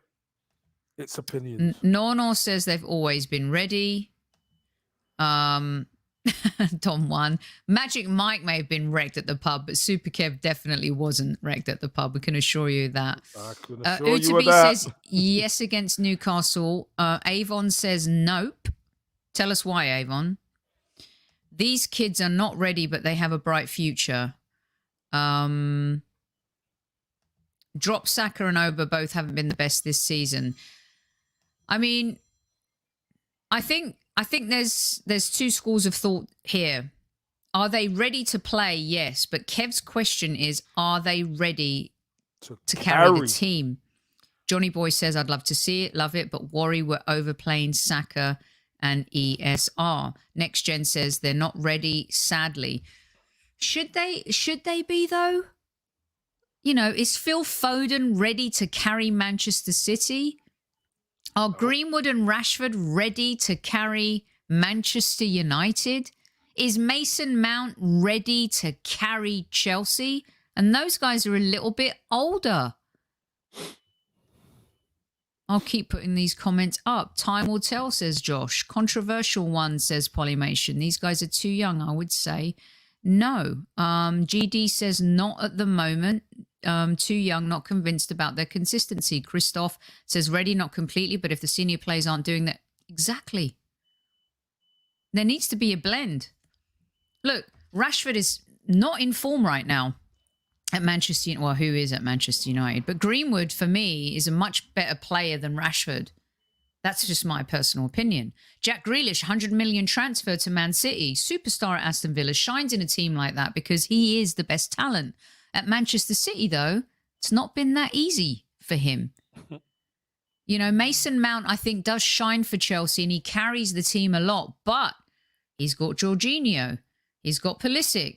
[SPEAKER 3] It's opinions.
[SPEAKER 1] Nornor says they've always been ready. Tom 1. Magic Mike may have been wrecked at the pub, but Super Kev definitely wasn't wrecked at the pub. We can assure you that.
[SPEAKER 3] I can assure you of
[SPEAKER 1] Utabi
[SPEAKER 3] that.
[SPEAKER 1] says yes against Newcastle. Avon says nope. Tell us why, Avon. These kids are not ready, but they have a bright future. Drop Saka and Oba both haven't been the best this season. I mean, I think there's two schools of thought here. Are they ready to play? Yes, but Kev's question is, are they ready to carry the team? Johnny Boy says, I'd love to see it, love it, but worry we're overplaying Saka and ESR. Next Gen says they're not ready, sadly. Should they be, though? You know, is Phil Foden ready to carry Manchester City? Are Greenwood and Rashford ready to carry Manchester United? Is Mason Mount ready to carry Chelsea? And those guys are a little bit older. I'll keep putting these comments up. Time will tell, says Josh. Controversial one, says Polymation. These guys are too young, I would say. No. GD says not at the moment. Too young, not convinced about their consistency. Christoph says ready, not completely, but if the senior players aren't doing that, exactly. There needs to be a blend. Look, Rashford is not in form right now at Manchester United. Well, who is at Manchester United? But Greenwood, for me, is a much better player than Rashford. That's just my personal opinion. Jack Grealish, 100 million transfer to Man City. Superstar at Aston Villa, shines in a team like that because he is the best talent. At Manchester City, though, it's not been that easy for him. You know, Mason Mount, I think, does shine for Chelsea and he carries the team a lot, but he's got Jorginho, he's got Pulisic,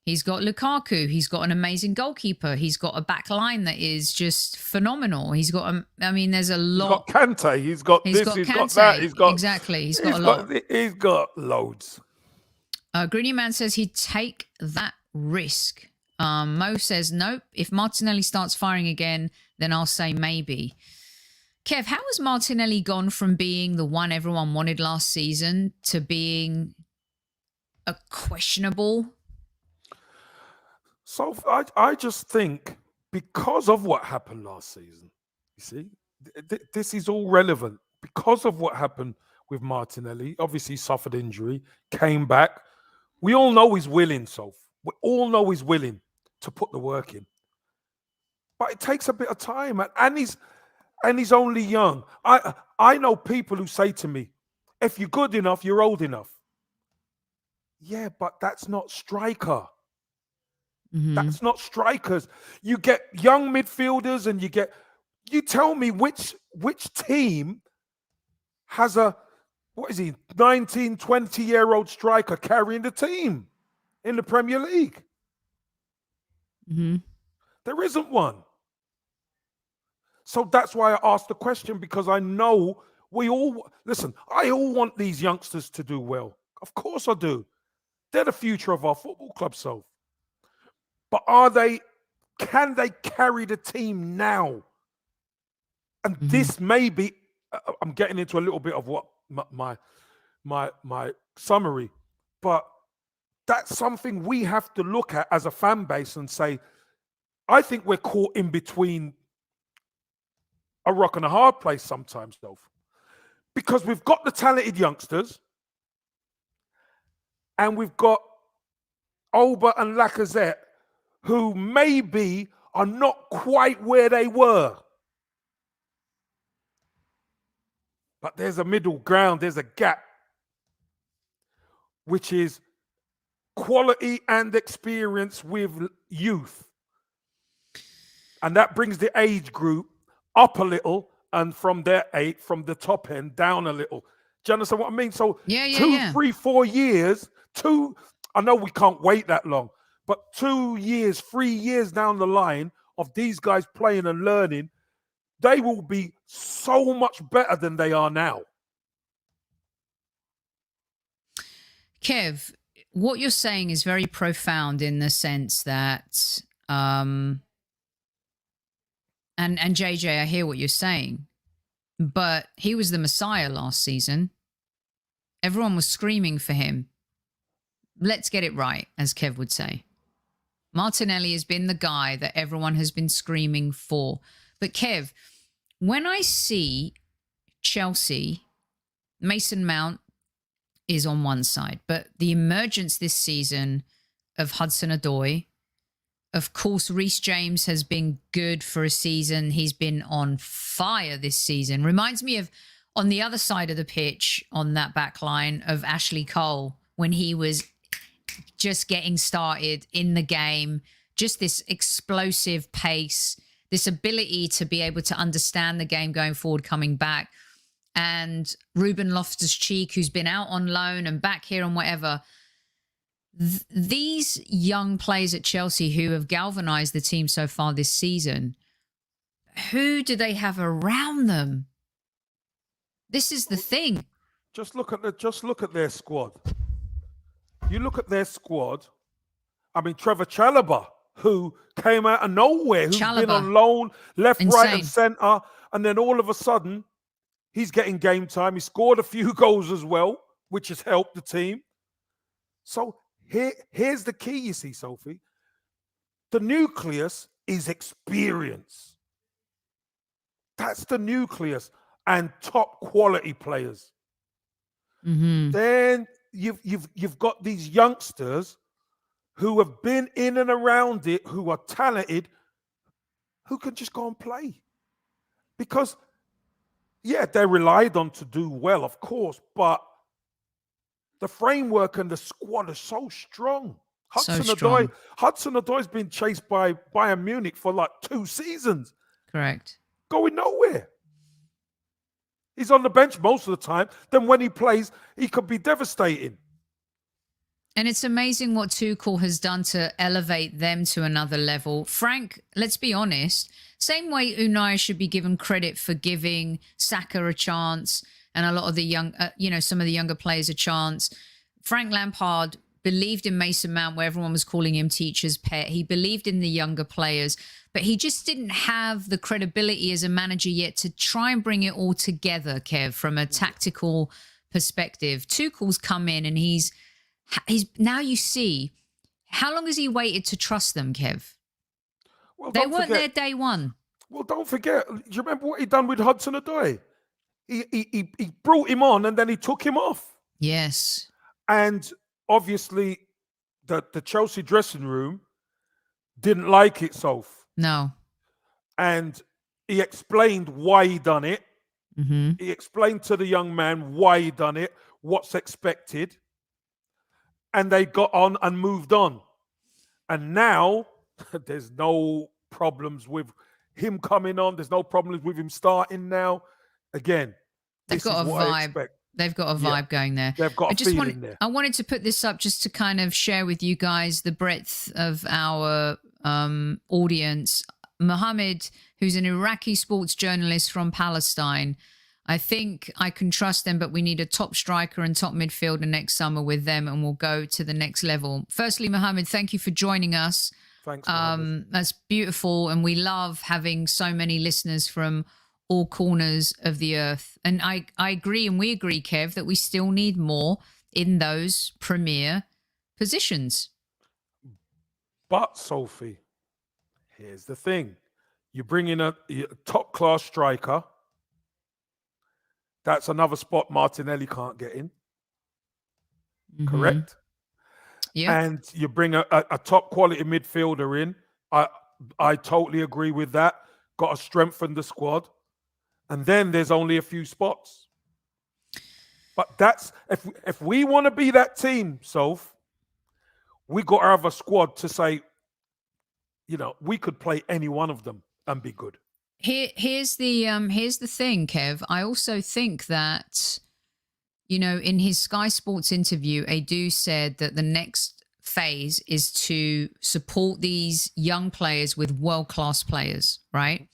[SPEAKER 1] he's got Lukaku, he's got an amazing goalkeeper, he's got a back line that is just phenomenal. He's got, I mean, there's a lot.
[SPEAKER 3] He's got Kante, he's got this,
[SPEAKER 1] got
[SPEAKER 3] he's
[SPEAKER 1] Kante.
[SPEAKER 3] got that, he's got...
[SPEAKER 1] Exactly, he's got a lot.
[SPEAKER 3] He's got loads.
[SPEAKER 1] Greeny Man says he'd take that risk. Mo says, nope. If Martinelli starts firing again, then I'll say maybe. Kev, how has Martinelli gone from being the one everyone wanted last season to being a questionable?
[SPEAKER 3] So I just think because of what happened last season, you see, this is all relevant. Because of what happened with Martinelli, obviously suffered injury, came back. We all know he's willing, Soph. We all know he's willing to put the work in. But it takes a bit of time, and he's only young. I know people who say to me, if you're good enough, you're old enough. Yeah, but that's not striker. Mm-hmm. That's not strikers. You get young midfielders and you tell me which team has a, 19, 20-year-old striker carrying the team in the Premier League.
[SPEAKER 1] Mm-hmm.
[SPEAKER 3] There isn't one. So that's why I asked the question, because I know I all want these youngsters to do well. Of course I do. They're the future of our football club, so. But are they can they carry the team now? And this may be, I'm getting into a little bit of what my summary, but that's something we have to look at as a fan base and say, I think we're caught in between a rock and a hard place sometimes, though, because we've got the talented youngsters and we've got Oba and Lacazette, who maybe are not quite where they were. But there's a middle ground, there's a gap, which is quality and experience with youth. And that brings the age group up a little, and from their 8, from the top end, down a little. Do you understand what I mean? So 2, 3, 4 years, I know we can't wait that long, but 2 years, 3 years down the line of these guys playing and learning, they will be so much better than they are now.
[SPEAKER 1] Kev, what you're saying is very profound in the sense that, and JJ, I hear what you're saying, but he was the Messiah last season. Everyone was screaming for him. Let's get it right, as Kev would say. Martinelli has been the guy that everyone has been screaming for. But Kev, when I see Chelsea, Mason Mount is on one side, but the emergence this season of Hudson-Odoi, of course, Reece James has been good for a season. He's been on fire this season. Reminds me of, on the other side of the pitch, on that back line, of Ashley Cole when he was just getting started in the game. Just this explosive pace, this ability to be able to understand the game going forward, coming back. And Ruben Loftus-Cheek, who's been out on loan and back here and whatever. These young players at Chelsea who have galvanized the team so far this season, who do they have around them? This is the thing.
[SPEAKER 3] Just look at their squad. You look at their squad. I mean, Trevor Chalobah, who came out of nowhere, who's been on loan, left, right, and centre, and then all of a sudden, he's getting game time. He scored a few goals as well, which has helped the team. So here's the key, you see, Sophie. The nucleus is experience. That's the nucleus, and top quality players. Then you've got these youngsters who have been in and around it, who are talented, who can just go and play. Because, yeah, they're relied on to do well, of course, but the framework and the squad are so strong. Hudson-Odoi's been chased by Bayern Munich for like 2 seasons.
[SPEAKER 1] Correct.
[SPEAKER 3] Going nowhere. He's on the bench most of the time. Then when he plays, he could be devastating.
[SPEAKER 1] And it's amazing what Tuchel has done to elevate them to another level. Frank, let's be honest, same way Unai should be given credit for giving Saka a chance and a lot of the young, some of the younger players a chance. Frank Lampard believed in Mason Mount, where everyone was calling him teacher's pet. He believed in the younger players, but he just didn't have the credibility as a manager yet to try and bring it all together, Kev, from a tactical perspective. Tuchel's come in and he's now you see, how long has he waited to trust them, Kev? Well, they weren't there day one.
[SPEAKER 3] Well, don't forget, do you remember what he done with Hudson-Odoi? He brought him on and then he took him off.
[SPEAKER 1] Yes.
[SPEAKER 3] And obviously the Chelsea dressing room didn't like it, Soph.
[SPEAKER 1] No.
[SPEAKER 3] And he explained why he done it. He explained to the young man why he done it, what's expected. And they got on and moved on. And now there's no problems with him coming on. There's no problems with him starting now. Again,
[SPEAKER 1] they've got a vibe. They've got a vibe going there.
[SPEAKER 3] They've got a feeling there.
[SPEAKER 1] I wanted to put this up just to kind of share with you guys the breadth of our audience. Mohammed, who's an Iraqi sports journalist from Palestine. I think I can trust them, but we need a top striker and top midfielder next summer with them, and we'll go to the next level. Firstly, Mohammed, thank you for joining us.
[SPEAKER 3] Thanks, Mohammed.
[SPEAKER 1] That's beautiful, and we love having so many listeners from all corners of the earth. And I agree, and we agree, Kev, that we still need more in those premier positions.
[SPEAKER 3] But Sophie, here's the thing: you bring in a top class striker. That's another spot Martinelli can't get in. Correct.
[SPEAKER 1] Yeah.
[SPEAKER 3] And you bring a top quality midfielder in. I totally agree with that. Got to strengthen the squad. And then there's only a few spots. But that's if we want to be that team, Soph, we got to have a squad to say, we could play any one of them and be good.
[SPEAKER 1] Here's the thing, Kev. I also think that, in his Sky Sports interview, Edu said that the next phase is to support these young players with world-class players, right?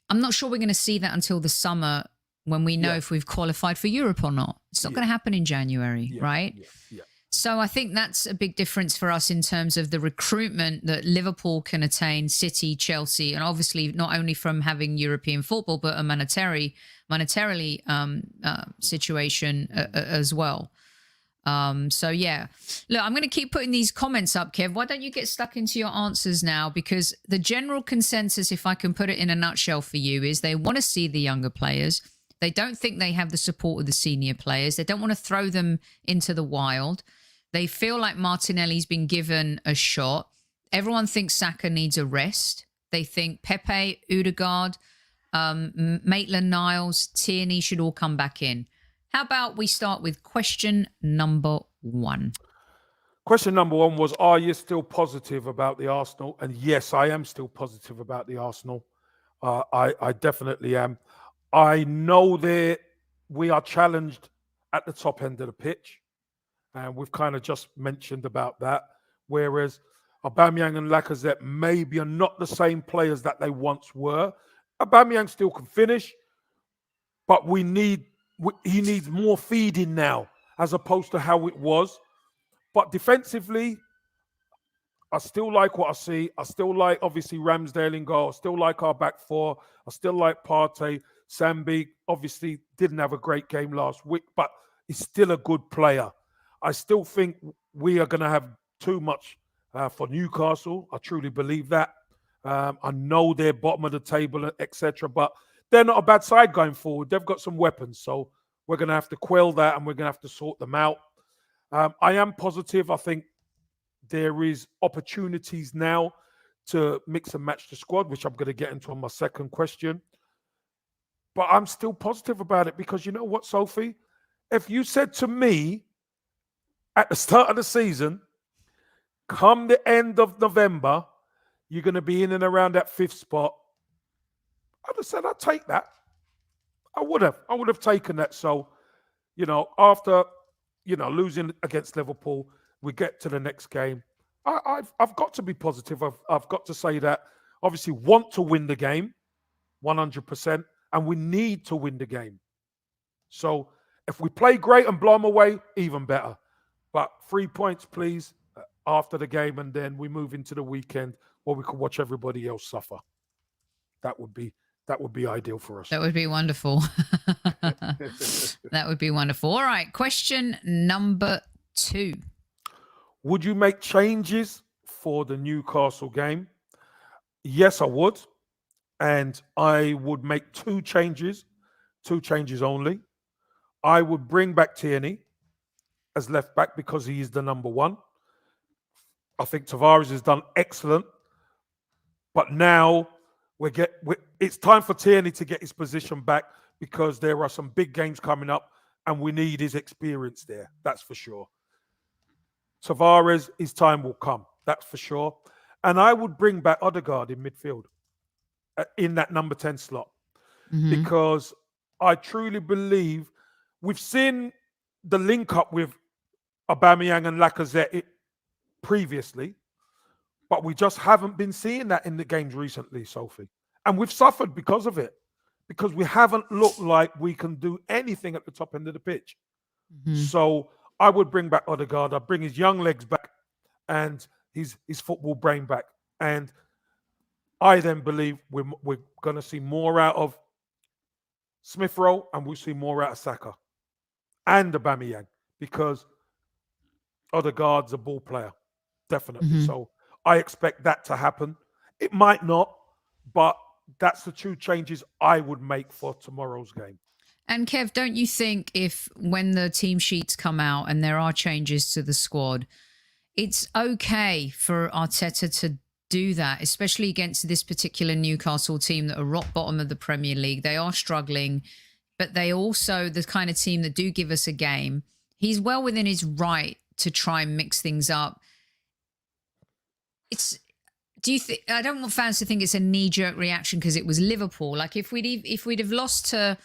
[SPEAKER 1] I'm not sure we're going to see that until the summer when we know if we've qualified for Europe or not. It's not going to happen in January, right?
[SPEAKER 3] Yeah.
[SPEAKER 1] So I think that's a big difference for us in terms of the recruitment that Liverpool can attain, City, Chelsea, and obviously not only from having European football, but a monetarily situation as well. So yeah, look, I'm going to keep putting these comments up, Kev. Why don't you get stuck into your answers now? Because the general consensus, if I can put it in a nutshell for you, is they want to see the younger players. They don't think they have the support of the senior players. They don't want to throw them into the wild. They feel like Martinelli's been given a shot. Everyone thinks Saka needs a rest. They think Pepe, Odegaard, Maitland-Niles, Tierney should all come back in. How about we start with question number 1?
[SPEAKER 3] Question number 1 was, are you still positive about the Arsenal? And yes, I am still positive about the Arsenal. I definitely am. I know that we are challenged at the top end of the pitch. And we've kind of just mentioned about that. Whereas Aubameyang and Lacazette maybe are not the same players that they once were. Aubameyang still can finish, but he needs more feeding now as opposed to how it was. But defensively, I still like what I see. I still like, obviously, Ramsdale in goal. I still like our back four. I still like Partey. Sambi obviously didn't have a great game last week, but he's still a good player. I still think we are going to have too much for Newcastle. I truly believe that. I know they're bottom of the table, etc., but they're not a bad side going forward. They've got some weapons, so we're going to have to quell that and we're going to have to sort them out. I am positive. I think there is opportunities now to mix and match the squad, which I'm going to get into on my second question. But I'm still positive about it because you know what, Sophie? If you said to me at the start of the season, come the end of November, you're going to be in and around that 5th spot, I'd have said, I'd take that. I would have taken that. So, after, losing against Liverpool, we get to the next game. I've got to be positive. I've got to say that, obviously, want to win the game, 100%, and we need to win the game. So if we play great and blow them away, even better. But 3 points, please, after the game, and then we move into the weekend where we can watch everybody else suffer. That would be ideal for us.
[SPEAKER 1] That would be wonderful. That would be wonderful. All right, question number 2.
[SPEAKER 3] Would you make changes for the Newcastle game? Yes, I would. And I would make 2 changes only. I would bring back Tierney as left back because he is the number 1. I think Tavares has done excellent. But now it's time for Tierney to get his position back because there are some big games coming up and we need his experience there. That's for sure. Tavares, his time will come. That's for sure. And I would bring back Odegaard in midfield in that number 10 slot because I truly believe we've seen the link up with Aubameyang and Lacazette previously, but we just haven't been seeing that in the games recently, Sophie. And we've suffered because of it, because we haven't looked like we can do anything at the top end of the pitch. So I would bring back Odegaard. I'd bring his young legs back, and his football brain back. And I then believe we're going to see more out of Smith Rowe, and we'll see more out of Saka and Aubameyang, because Odegaard's a ball player, definitely. So I expect that to happen. It might not, but that's the two changes I would make for tomorrow's game.
[SPEAKER 1] And Kev, don't you think when the team sheets come out and there are changes to the squad, it's okay for Arteta to do that, especially against this particular Newcastle team that are rock bottom of the Premier League? They are struggling, but they also the kind of team that do give us a game. He's well within his right to try and mix things up. Do you think? I don't want fans to think it's a knee-jerk reaction because it was Liverpool. Like if we'd have lost to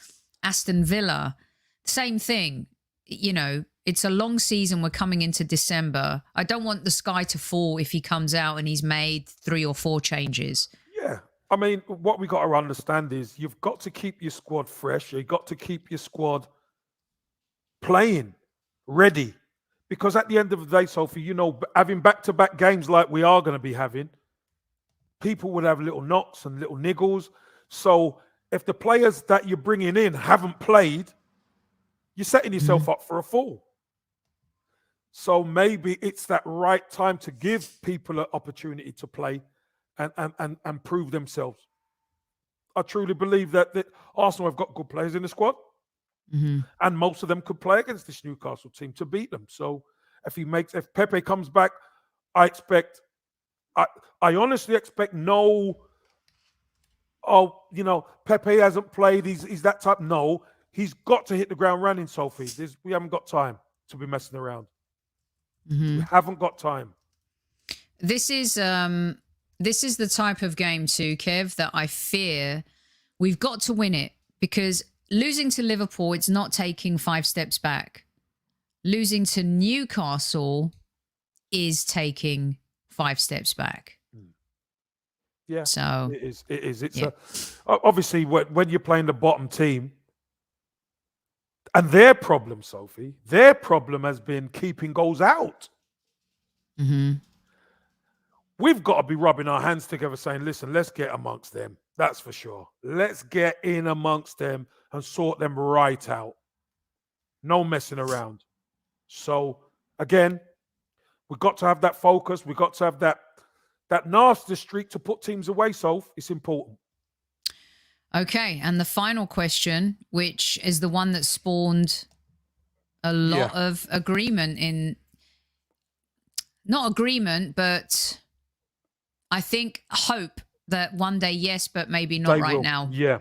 [SPEAKER 1] Aston Villa, same thing. You know, it's a long season. We're coming into December. I don't want the sky to fall if he comes out and he's made 3 or 4 changes.
[SPEAKER 3] Yeah. I mean, what we got to understand is you've got to keep your squad fresh. You've got to keep your squad playing, ready. Because at the end of the day, Sophie, you know, having back-to-back games like we are going to be having, people would have little knocks and little niggles. So if the players that you're bringing in haven't played, you're setting yourself up for a fall. So maybe it's that right time to give people an opportunity to play and prove themselves. I truly believe that Arsenal have got good players in the squad, and most of them could play against this Newcastle team to beat them. So if Pepe comes back, I honestly expect Pepe hasn't played. He's that type. No, he's got to hit the ground running, Sophie. We haven't got time to be messing around. We haven't got time.
[SPEAKER 1] This is the type of game too, Kev, that I fear we've got to win it, because losing to Liverpool, it's not taking 5 steps back. Losing to Newcastle is taking 5 steps back.
[SPEAKER 3] Yeah,
[SPEAKER 1] so
[SPEAKER 3] it is. It's obviously when you're playing the bottom team, and their problem, Sophie, their problem has been keeping goals out. We've got to be rubbing our hands together saying, listen, let's get amongst them. That's for sure. Let's get in amongst them and sort them right out. No messing around. So, again, we've got to have that focus. We've got to have that nasty streak to put teams away, Soph. It's important.
[SPEAKER 1] Okay, and the final question, which is the one that spawned a lot of agreement not agreement, but I think hope that one day, yes, but maybe not right now.
[SPEAKER 3] Yeah.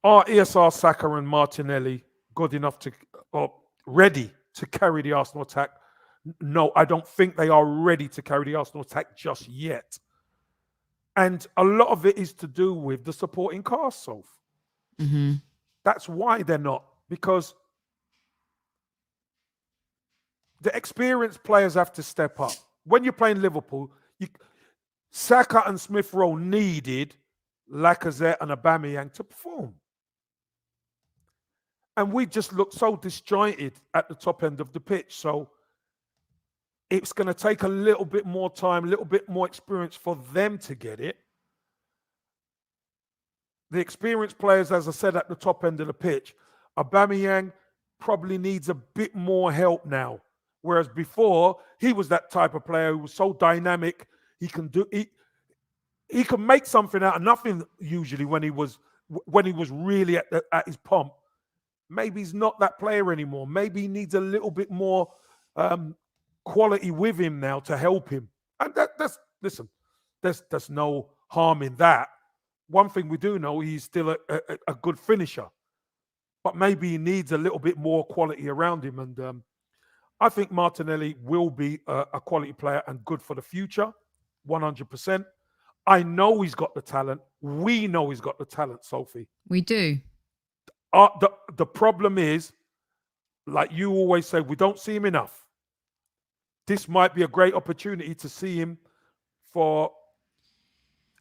[SPEAKER 3] Are ESR, Saka and Martinelli good enough or ready to carry the Arsenal attack? No, I don't think they are ready to carry the Arsenal attack just yet. And a lot of it is to do with the supporting cast, Soph. That's why they're not, because the experienced players have to step up. When you're playing Liverpool, Saka and Smith Rowe needed Lacazette and Aubameyang to perform. And we just looked so disjointed at the top end of the pitch. So it's going to take a little bit more time, a little bit more experience for them to get it. The experienced players, as I said, at the top end of the pitch, Aubameyang probably needs a bit more help now. Whereas before, he was that type of player who was so dynamic. He can make something out of nothing usually when he was really at his pomp. Maybe he's not that player anymore. Maybe he needs a little bit more quality with him now to help him. And there's no harm in that. One thing we do know, he's still a good finisher. But maybe he needs a little bit more quality around him. And I think Martinelli will be a quality player and good for the future, 100%. I know he's got the talent. We know he's got the talent, Sophie.
[SPEAKER 1] We do.
[SPEAKER 3] The problem is, like you always say, we don't see him enough. This might be a great opportunity to see him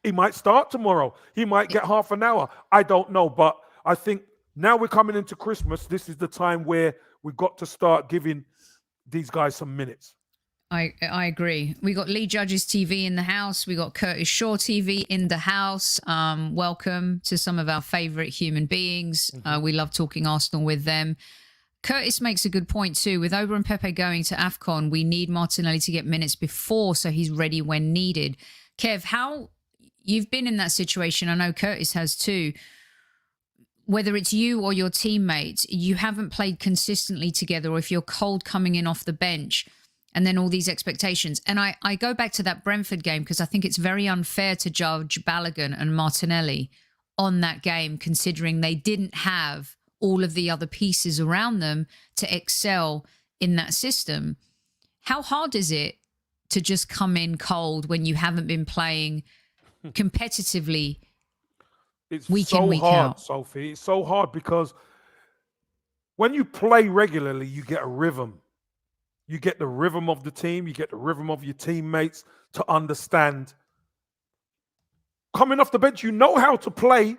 [SPEAKER 3] he might start tomorrow. He might get half an hour. I don't know. But I think now we're coming into Christmas. This is the time where we've got to start giving these guys some minutes.
[SPEAKER 1] I agree. We got Lee Judge's TV in the house. We got Curtis Shaw TV in the house. Welcome to some of our favourite human beings. We love talking Arsenal with them. Curtis makes a good point too. With Oba and Pepe going to AFCON, we need Martinelli to get minutes before so he's ready when needed. Kev, how you've been in that situation, I know Curtis has too. Whether it's you or your teammates, you haven't played consistently together, or if you're cold coming in off the bench, and then all these expectations. And I go back to that Brentford game because I think it's very unfair to judge Balogun and Martinelli on that game, considering they didn't have all of the other pieces around them to excel in that system. How hard is it to just come in cold when you haven't been playing competitively
[SPEAKER 3] It's
[SPEAKER 1] week
[SPEAKER 3] so
[SPEAKER 1] in, week
[SPEAKER 3] hard,
[SPEAKER 1] out?
[SPEAKER 3] Sophie. It's so hard because when you play regularly, you get a rhythm. You get the rhythm of the team. You get the rhythm of your teammates to understand. Coming off the bench, you know how to play,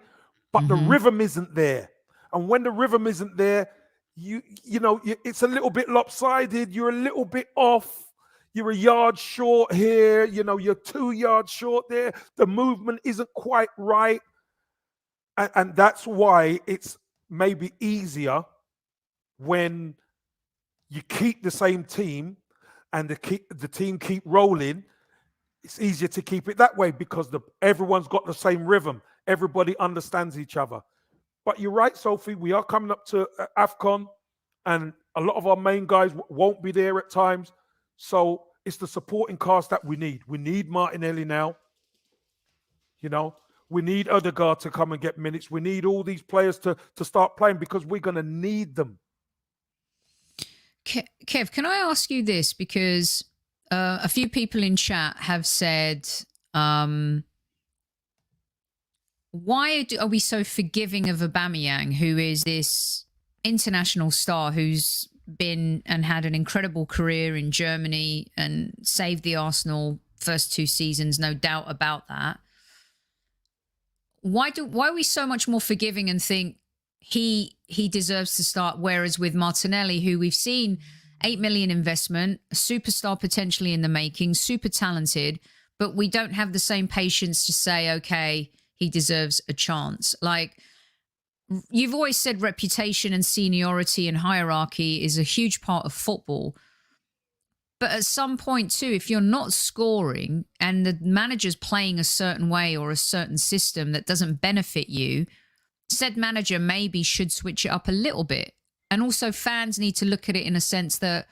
[SPEAKER 3] but the rhythm isn't there. And when the rhythm isn't there, it's a little bit lopsided. You're a little bit off. You're a yard short here. You're 2 yards short there. The movement isn't quite right. And that's why it's maybe easier when you keep the same team and the team keep rolling. It's easier to keep it that way because everyone's got the same rhythm. Everybody understands each other. But you're right, Sophie. We are coming up to AFCON, and a lot of our main guys won't be there at times. So it's the supporting cast that we need. We need Martinelli now. We need Odegaard to come and get minutes. We need all these players to start playing because we're going to need them.
[SPEAKER 1] Kev, can I ask you this? Because a few people in chat have said, why are we so forgiving of Aubameyang, who is this international star who's been and had an incredible career in Germany and saved the Arsenal first 2 seasons, no doubt about that. Why are we so much more forgiving and think he deserves to start, whereas with Martinelli, who we've seen 8 million investment, a superstar potentially in the making, super talented, but we don't have the same patience to say, okay, he deserves a chance. Like, you've always said reputation and seniority and hierarchy is a huge part of football. But at some point too, if you're not scoring and the manager's playing a certain way or a certain system that doesn't benefit you, said manager maybe should switch it up a little bit. And also fans need to look at it in a sense that,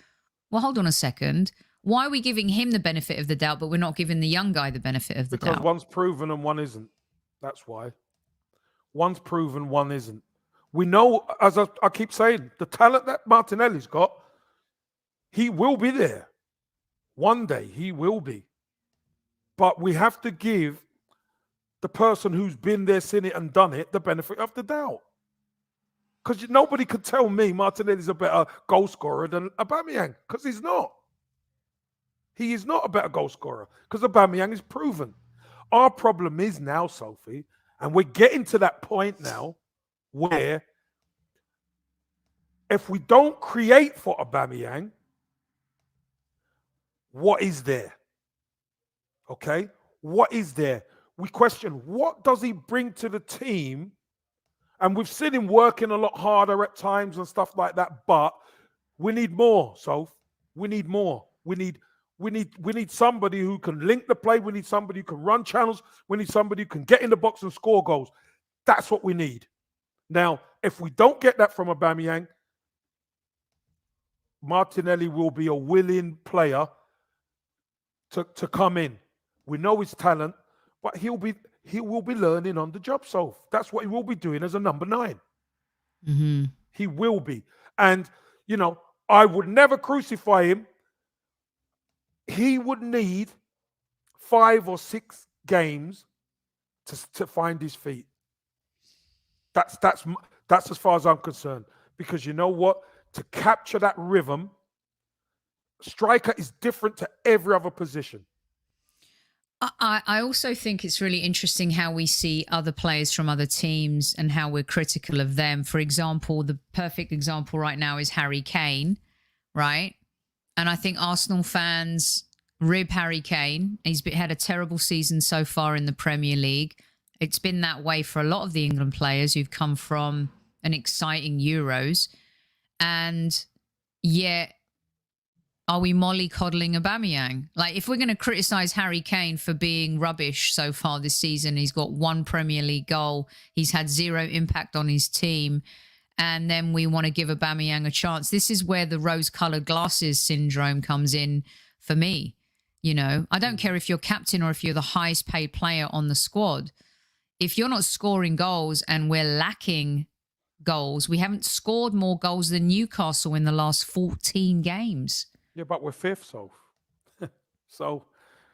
[SPEAKER 1] well, hold on a second. Why are we giving him the benefit of the doubt, but we're not giving the young guy the benefit of the doubt?
[SPEAKER 3] Because one's proven and one isn't. That's why. One's proven, one isn't. We know, as I keep saying, the talent that Martinelli's got, he will be there. One day he will be. But we have to give the person who's been there, seen it and done it, the benefit of the doubt. Because nobody could tell me Martinelli's a better goal scorer than Aubameyang, because he's not. He is not a better goal scorer, because Aubameyang is proven. Our problem is now, Sophie, and we're getting to that point now where if we don't create for Aubameyang, what is there? Okay? What is there? We question, what does he bring to the team? And we've seen him working a lot harder at times and stuff like that, but we need more, Soph. We need more. We need somebody who can link the play. We need somebody who can run channels. We need somebody who can get in the box and score goals. That's what we need. Now, if we don't get that from Aubameyang, Martinelli will be a willing player to come in. We know his talent, but he will be learning on the job, Soph. That's what he will be doing as a number 9.
[SPEAKER 1] Mm-hmm.
[SPEAKER 3] He will be. And, I would never crucify him. He would need 5 or 6 games to find his feet. That's as far as I'm concerned. Because you know what? To capture that rhythm, striker is different to every other position.
[SPEAKER 1] I also think it's really interesting how we see other players from other teams and how we're critical of them. For example, the perfect example right now is Harry Kane, right? And I think Arsenal fans rib Harry Kane. He's had a terrible season so far in the Premier League. It's been that way for a lot of the England players who've come from an exciting Euros. And yet, are we mollycoddling Aubameyang? Like, if we're going to criticise Harry Kane for being rubbish so far this season, he's got one Premier League goal, he's had zero impact on his team, and then we want to give Aubameyang a chance. This is where the rose-coloured glasses syndrome comes in for me. You know, I don't care if you're captain or if you're the highest paid player on the squad. If you're not scoring goals and we're lacking goals, we haven't scored more goals than Newcastle in the last 14 games.
[SPEAKER 3] Yeah, but we're fifth, so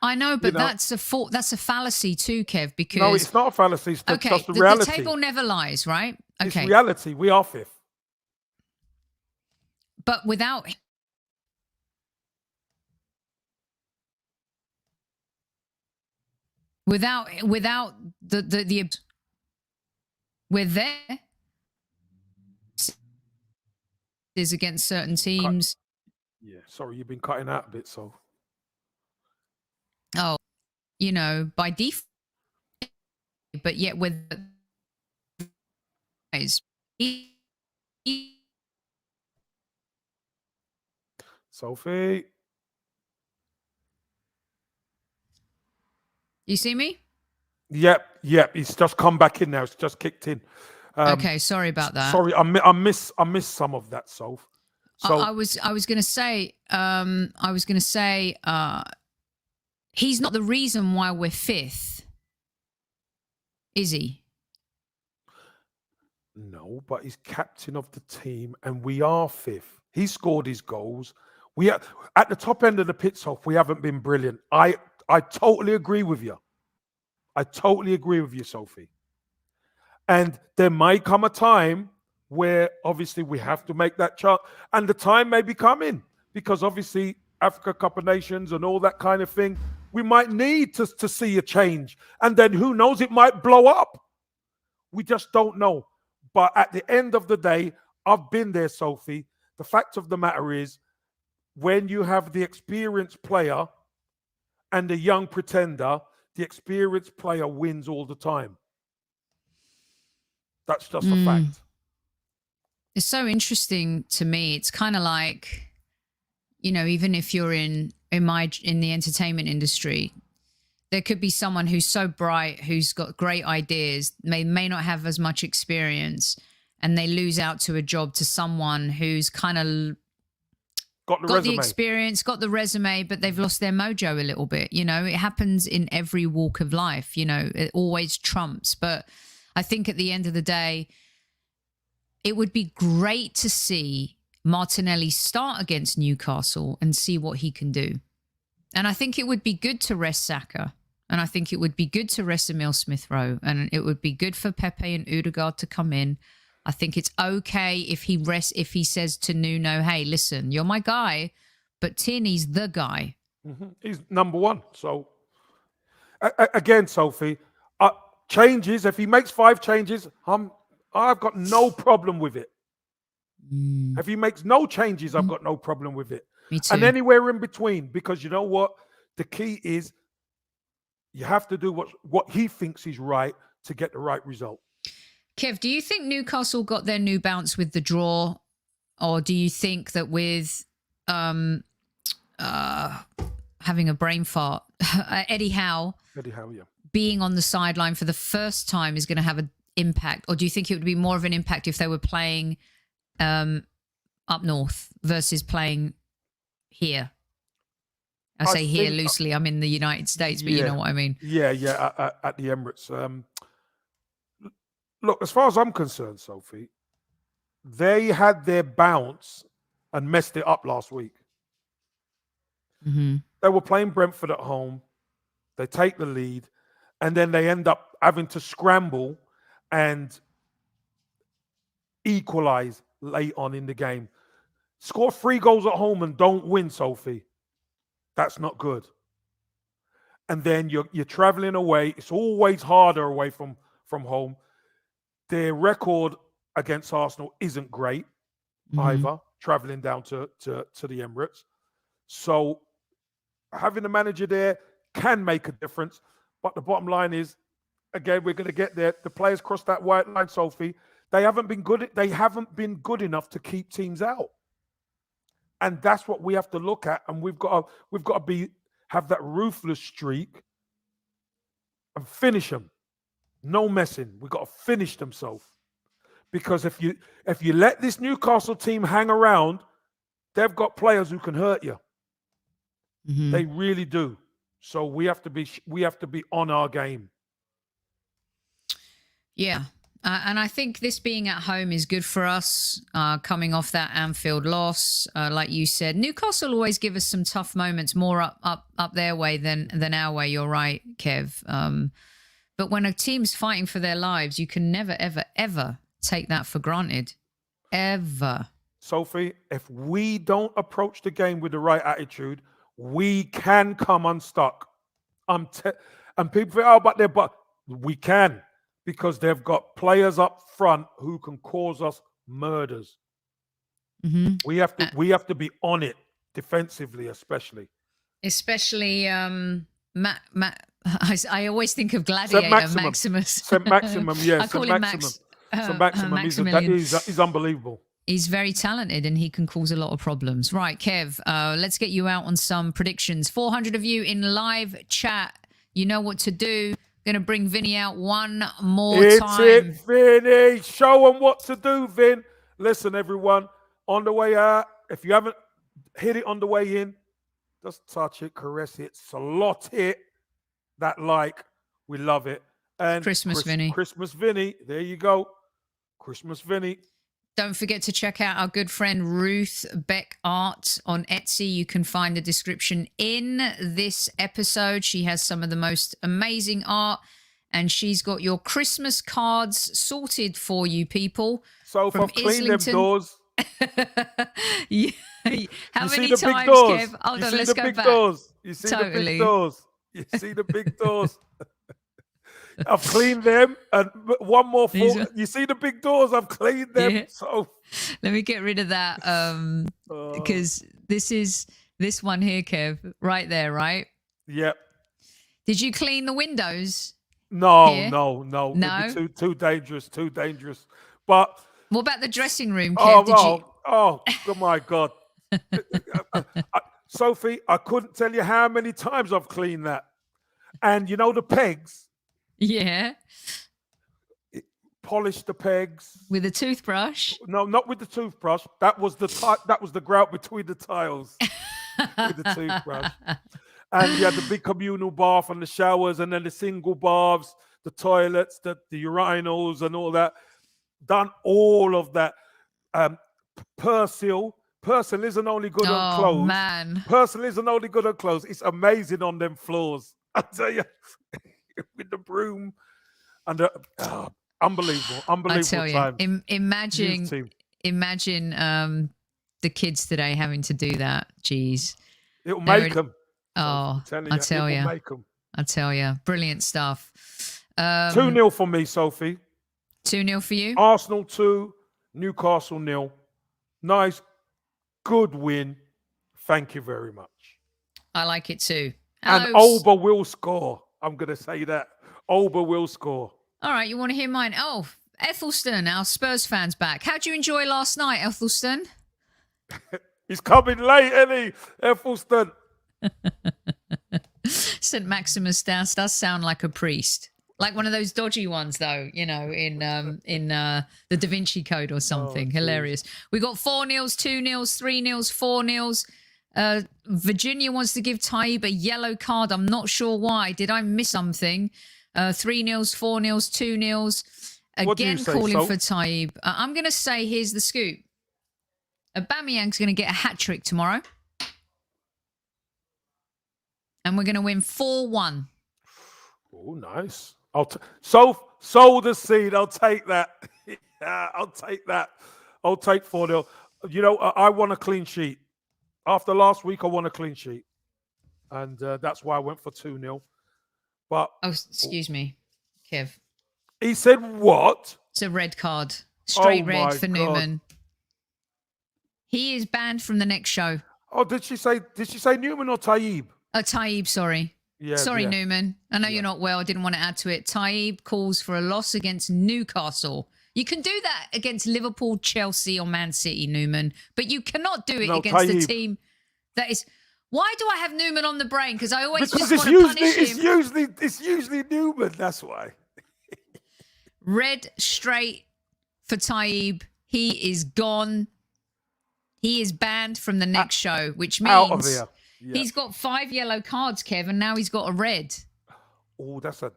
[SPEAKER 1] I know, but that's a fallacy too, Kev. Because
[SPEAKER 3] no, it's not a fallacy. It's just the
[SPEAKER 1] reality.
[SPEAKER 3] The
[SPEAKER 1] table never lies, right? Okay,
[SPEAKER 3] it's reality. We are fifth,
[SPEAKER 1] but without the we're there is against certain teams.
[SPEAKER 3] Yeah, sorry, you've been cutting out a bit, so.
[SPEAKER 1] Oh, you know, by default, but yet with guys,
[SPEAKER 3] Sophie,
[SPEAKER 1] you see me?
[SPEAKER 3] Yep. It's just come back in now. It's just kicked in.
[SPEAKER 1] Okay, sorry about that.
[SPEAKER 3] Sorry, I miss some of that, Soph. So
[SPEAKER 1] I was going to say, he's not the reason why we're fifth, is he?
[SPEAKER 3] No, but he's captain of the team, and we are fifth. He scored his goals. We are at the top end of the pit, Soph. We haven't been brilliant. I totally agree with you. Sophie. And there may come a time where obviously we have to make that chart, and the time may be coming because obviously Africa Cup of Nations and all that kind of thing, we might need to see a change, and then who knows, it might blow up. We just don't know. But at the end of the day, I've been there, Sophie. The fact of the matter is, when you have the experienced player and the young pretender, the experienced player wins all the time. That's just a fact.
[SPEAKER 1] It's so interesting to me. It's kind of like, you know, even if you're in the entertainment industry, there could be someone who's so bright, who's got great ideas, may not have as much experience, and they lose out to a job to someone who's kind of got the experience, got the resume, but they've lost their mojo a little bit. You know, it happens in every walk of life. You know, it always trumps. But I think at the end of the day, it would be great to see Martinelli start against Newcastle and see what he can do. And I think it would be good to rest Saka. And I think it would be good to rest Emile Smith-Rowe. And it would be good for Pepe and Odegaard to come in. I think it's okay if he says to Nuno, hey, listen, you're my guy, but Tierney's the guy.
[SPEAKER 3] Mm-hmm. He's number one. So, again, Sophie, changes, if he makes 5 changes, I've got no problem with it. If he makes no changes, I've got no problem with it.
[SPEAKER 1] Me too.
[SPEAKER 3] And anywhere in between, because you know what? The key is you have to do what he thinks is right to get the right result.
[SPEAKER 1] Kev, do you think Newcastle got their new bounce with the draw? Or do you think that with having a brain fart, Eddie Howe,
[SPEAKER 3] yeah,
[SPEAKER 1] being on the sideline for the first time is going to have an impact? Or do you think it would be more of an impact if they were playing up north versus playing here? I say here loosely. I'm in the United States, but you know what I mean.
[SPEAKER 3] Yeah, at the Emirates. Look, as far as I'm concerned, Sophie, they had their bounce and messed it up last week.
[SPEAKER 1] Mm-hmm.
[SPEAKER 3] They were playing Brentford at home. They take the lead, and then they end up having to scramble and equalize late on in the game. Score 3 goals at home and don't win, Sophie. That's not good. And then you're traveling away. It's always harder away from home. Their record against Arsenal isn't great either, traveling down to the Emirates. So having a manager there can make a difference. But the bottom line is, again, we're going to get there. The players cross that white line, Sophie. They haven't been good. They haven't been good enough to keep teams out, and that's what we have to look at. And we've got to have that ruthless streak and finish them. No messing. We've got to finish them, Soph. Because if you let this Newcastle team hang around, they've got players who can hurt you.
[SPEAKER 1] Mm-hmm.
[SPEAKER 3] They really do. So we have to be on our game.
[SPEAKER 1] Yeah. And I think this being at home is good for us, coming off that Anfield loss. Like you said, Newcastle always give us some tough moments, more up their way than our way. You're right, Kev. But when a team's fighting for their lives, you can never, ever, ever take that for granted. Ever.
[SPEAKER 3] Sophie, if we don't approach the game with the right attitude, we can come unstuck. And people think, oh, but we can. Because they've got players up front who can cause us murders.
[SPEAKER 1] Mm-hmm.
[SPEAKER 3] We have to be on it defensively, especially.
[SPEAKER 1] Matt. I always think of Gladiator Maximus.
[SPEAKER 3] St. Maximum, yes.
[SPEAKER 1] I call him Max.
[SPEAKER 3] St. Maximum. He's unbelievable.
[SPEAKER 1] He's very talented and he can cause a lot of problems. Right, Kev, let's get you out on some predictions. 400 of you in live chat. You know what to do. Going to bring Vinny out one more time.
[SPEAKER 3] It's it, Vinny. Show them what to do, Vin. Listen, everyone, on the way out, if you haven't hit it on the way in, just touch it, caress it, slot it. That like, we love it. And
[SPEAKER 1] Christmas Vinny.
[SPEAKER 3] Christmas Vinny. There you go. Christmas Vinny.
[SPEAKER 1] Don't forget to check out our good friend Ruth Beck Art on Etsy. You can find the description in this episode. She has some of the most amazing art and she's got your Christmas cards sorted for you people.
[SPEAKER 3] So if I've cleaned them doors.
[SPEAKER 1] Yeah. How many times, Kev? Hold on, let's go back.
[SPEAKER 3] You see the big doors. You see the big doors. I've cleaned them, and one more thought. You see the big doors? I've cleaned them. Yeah. So
[SPEAKER 1] let me get rid of that because this one here, Kev, right there, right?
[SPEAKER 3] Yep.
[SPEAKER 1] Did you clean the windows?
[SPEAKER 3] No.
[SPEAKER 1] No?
[SPEAKER 3] It'd be too dangerous. Too dangerous. But
[SPEAKER 1] what about the dressing room, Kev?
[SPEAKER 3] Oh my God. Sophie, I couldn't tell you how many times I've cleaned that. And you know the pegs?
[SPEAKER 1] Yeah.
[SPEAKER 3] Polish the pegs
[SPEAKER 1] with a toothbrush.
[SPEAKER 3] No, not with the toothbrush. That was the grout between the tiles with the toothbrush. And you had the big communal bath and the showers, and then the single baths, the toilets, the urinals, and all that. Done all of that. Persil isn't only good on clothes.
[SPEAKER 1] Man.
[SPEAKER 3] Persil isn't only good on clothes. It's amazing on them floors. I tell you. With the broom and unbelievable
[SPEAKER 1] I tell you,
[SPEAKER 3] time.
[SPEAKER 1] Imagine the kids today having to do that. Jeez,
[SPEAKER 3] it'll make them.
[SPEAKER 1] Oh, I tell you, brilliant stuff.
[SPEAKER 3] 2-0 for me, Sophie.
[SPEAKER 1] 2-0 for you.
[SPEAKER 3] Arsenal 2, Newcastle 0. Nice, good win. Thank you very much.
[SPEAKER 1] I like it too.
[SPEAKER 3] And Olber will score. I'm going to say that. Olber will score.
[SPEAKER 1] All right, you want to hear mine? Oh, Ethelston, our Spurs fans back. How'd you enjoy last night, Ethelston?
[SPEAKER 3] He's coming late, isn't he, Ethelston?
[SPEAKER 1] St. Maximus does sound like a priest. Like one of those dodgy ones, though, you know, in the Da Vinci Code or something. Oh, hilarious. We got 4-0s, 2-0s, 3-0s, 4-0s. Virginia wants to give Taib a yellow card. I'm not sure why. Did I miss something? 3-0s, 4-0s, 2-0s. Again, calling for Taib. I'm going to say, here's the scoop. Aubameyang's going to get a hat-trick tomorrow. And we're going to win 4-1.
[SPEAKER 3] Oh, nice. Sow the seed. I'll take that. Yeah, I'll take that. I'll take 4-0. You know, I want a clean sheet. After last week, I want a clean sheet. And that's why I went for 2-0. But
[SPEAKER 1] excuse me, Kev.
[SPEAKER 3] He said what?
[SPEAKER 1] It's a red card. Straight red for Newman. He is banned from the next show.
[SPEAKER 3] Oh, did she say Newman or Taib?
[SPEAKER 1] Taib, sorry.
[SPEAKER 3] Yeah.
[SPEAKER 1] Sorry,
[SPEAKER 3] yeah.
[SPEAKER 1] Newman. I know you're not well. I didn't want to add to it. Taib calls for a loss against Newcastle. You can do that against Liverpool, Chelsea, or Man City, Newman, but you cannot do it against the team that is. Why do I have Newman on the brain? Because I always just want to punish him.
[SPEAKER 3] It's usually Newman. That's why.
[SPEAKER 1] Red straight for Taib. He is gone. He is banned from the next show, which means
[SPEAKER 3] out of here. Yeah.
[SPEAKER 1] He's got 5 yellow cards, Kev, and now he's got a red.
[SPEAKER 3] Oh, that's a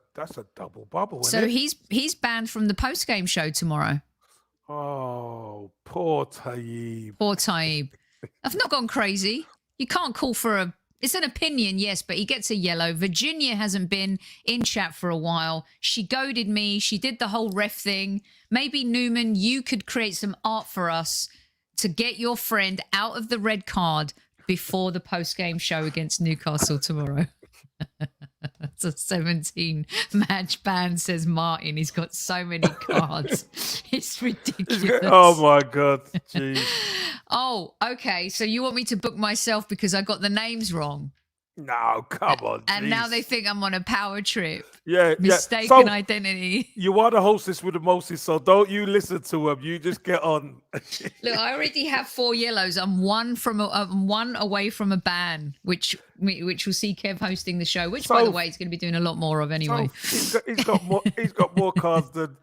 [SPEAKER 3] double bubble.
[SPEAKER 1] So he's banned from the post-game show tomorrow.
[SPEAKER 3] Oh, poor Taib.
[SPEAKER 1] Poor Taib. I've not gone crazy. You can't call for it's an opinion, yes, but he gets a yellow. Virginia hasn't been in chat for a while. She goaded me. She did the whole ref thing. Maybe, Newman, you could create some art for us to get your friend out of the red card before the post-game show against Newcastle tomorrow. It's a 17-match ban, says Martin. He's got so many cards. It's ridiculous.
[SPEAKER 3] Oh, my God. Jeez.
[SPEAKER 1] Oh, okay. So you want me to book myself because I got the names wrong?
[SPEAKER 3] No, come on.
[SPEAKER 1] And now they think I'm on a power trip.
[SPEAKER 3] Yeah.
[SPEAKER 1] Mistaken identity.
[SPEAKER 3] You are the hostess with the mostest, so don't you listen to him. You just get on.
[SPEAKER 1] Look, I already have 4 yellows. I'm one away from a ban, which will see Kev hosting the show, which, by the way, he's going to be doing a lot more of anyway.
[SPEAKER 3] So he's got more cards than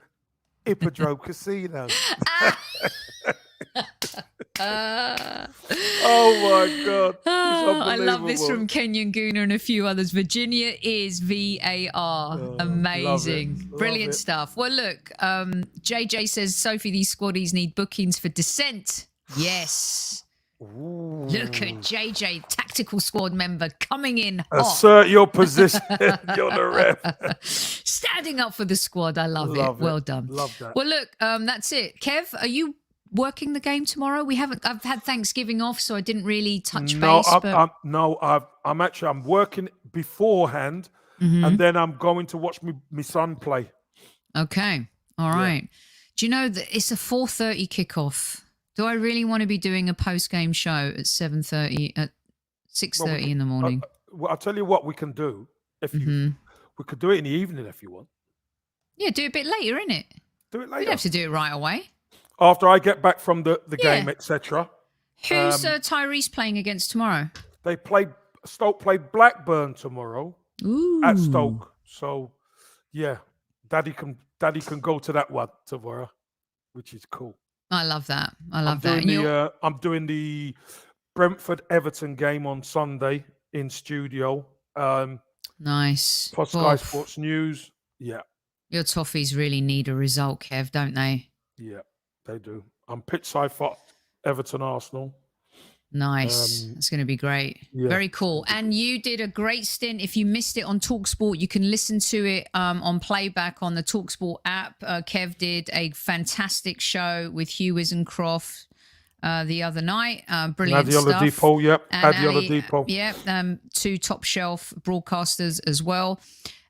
[SPEAKER 3] Hippodrome Casino. Oh my God.
[SPEAKER 1] I love this from Kenyan Guna and a few others. Virginia is VAR. Amazing. Brilliant stuff. Well, look, JJ says, Sophie, these squaddies need bookings for Descent. Yes.
[SPEAKER 3] Ooh.
[SPEAKER 1] Look at JJ, tactical squad member, coming in hot.
[SPEAKER 3] Assert your position. You're the ref.
[SPEAKER 1] Standing up for the squad. I love it. Well done.
[SPEAKER 3] Love that.
[SPEAKER 1] Well, look, that's it. Kev, are you working the game tomorrow? I've had Thanksgiving off, so I didn't really touch base. I'm working beforehand, and then I'm going to watch my son play. Okay. All right. Do you know that it's a 4:30 kickoff? Do I really want to be doing a post-game show at 7:30, at 6:30 in the morning?
[SPEAKER 3] Well, I'll tell you what we can do. If we could do it in the evening if you want.
[SPEAKER 1] Yeah, do it a bit later, innit?
[SPEAKER 3] Do it later.
[SPEAKER 1] You don't have to do it right away.
[SPEAKER 3] After I get back from the game, etc.
[SPEAKER 1] Who's Tyrese playing against tomorrow?
[SPEAKER 3] Stoke played Blackburn tomorrow at Stoke. So, yeah, Daddy can go to that one tomorrow, which is cool.
[SPEAKER 1] I love that.
[SPEAKER 3] I'm doing the Brentford Everton game on Sunday in studio.
[SPEAKER 1] Nice.
[SPEAKER 3] Plus Sky Sports News. Yeah.
[SPEAKER 1] Your Toffees really need a result, Kev, don't they?
[SPEAKER 3] Yeah. They do. I'm pitch side for Everton Arsenal.
[SPEAKER 1] Nice. It's going to be great.
[SPEAKER 3] Yeah.
[SPEAKER 1] Very cool. And you did a great stint. If you missed it on TalkSport, you can listen to it on playback on the TalkSport app. Kev did a fantastic show with Hugh Wisencroft the other night. Brilliant
[SPEAKER 3] Adiola
[SPEAKER 1] stuff.
[SPEAKER 3] Depot, yep.
[SPEAKER 1] And
[SPEAKER 3] Adiola Depot.
[SPEAKER 1] Yeah, 2 top shelf broadcasters as well.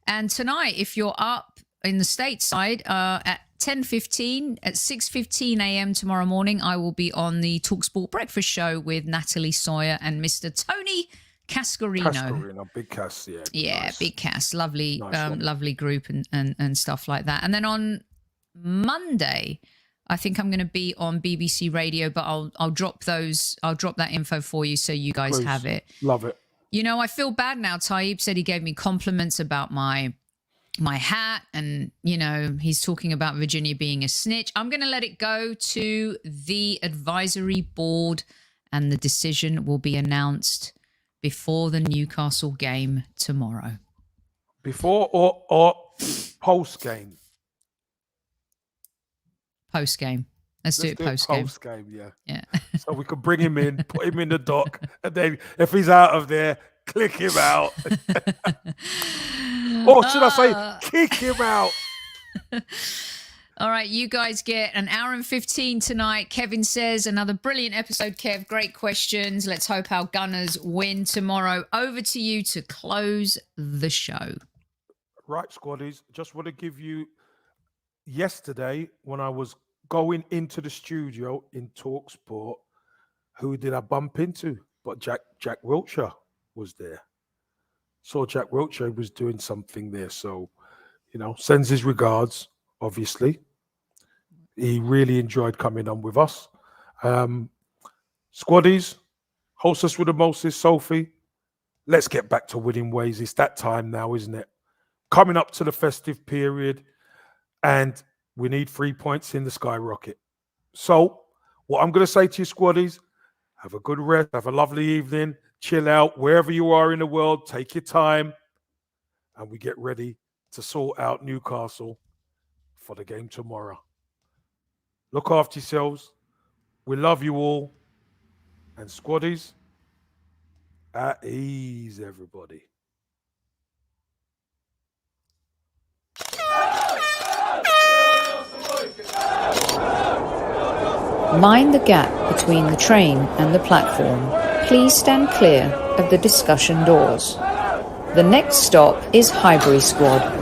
[SPEAKER 1] And tonight, if you're up in the stateside at 10:15, at 6:15 a.m. tomorrow morning, I will be on the TalkSport Breakfast Show with Natalie Sawyer and Mr. Tony Cascarino.
[SPEAKER 3] Big Cass, yeah.
[SPEAKER 1] Yeah,
[SPEAKER 3] nice.
[SPEAKER 1] Big Cass, lovely, lovely group and stuff like that. And then on Monday, I think I'm going to be on BBC Radio, but I'll drop that info for you so you guys have it.
[SPEAKER 3] Love it.
[SPEAKER 1] You know, I feel bad now. Taib said he gave me compliments about my hat, and you know, he's talking about Virginia being a snitch. I'm going to let it go to the advisory board, and the decision will be announced before the Newcastle game tomorrow.
[SPEAKER 3] Before or post game?
[SPEAKER 1] Post game. Let's do it post game.
[SPEAKER 3] Post game,
[SPEAKER 1] yeah.
[SPEAKER 3] So we could bring him in, put him in the dock, and then if he's out of there, click him out. Or should I say, kick him out?
[SPEAKER 1] All right, you guys get an hour and 15 tonight. Kevin says, another brilliant episode, Kev. Great questions. Let's hope our Gunners win tomorrow. Over to you to close the show.
[SPEAKER 3] Right, squaddies. Just want to give you, yesterday, when I was going into the studio in TalkSport, who did I bump into? but Jack Wiltshire was there. Saw Jack Wiltshire was doing something there. So, sends his regards, obviously. He really enjoyed coming on with us. Squaddies, hostess with the mostest, Sophie. Let's get back to winning ways. It's that time now, isn't it? Coming up to the festive period, and we need 3 points in the skyrocket. So, what I'm going to say to you, Squaddies, have a good rest, have a lovely evening, chill out, wherever you are in the world, take your time, and we get ready to sort out Newcastle for the game tomorrow. Look after yourselves. We love you all. And Squaddies, at ease, everybody.
[SPEAKER 2] Mind the gap between the train and the platform. Please stand clear of the discussion doors. The next stop is Highbury Squad.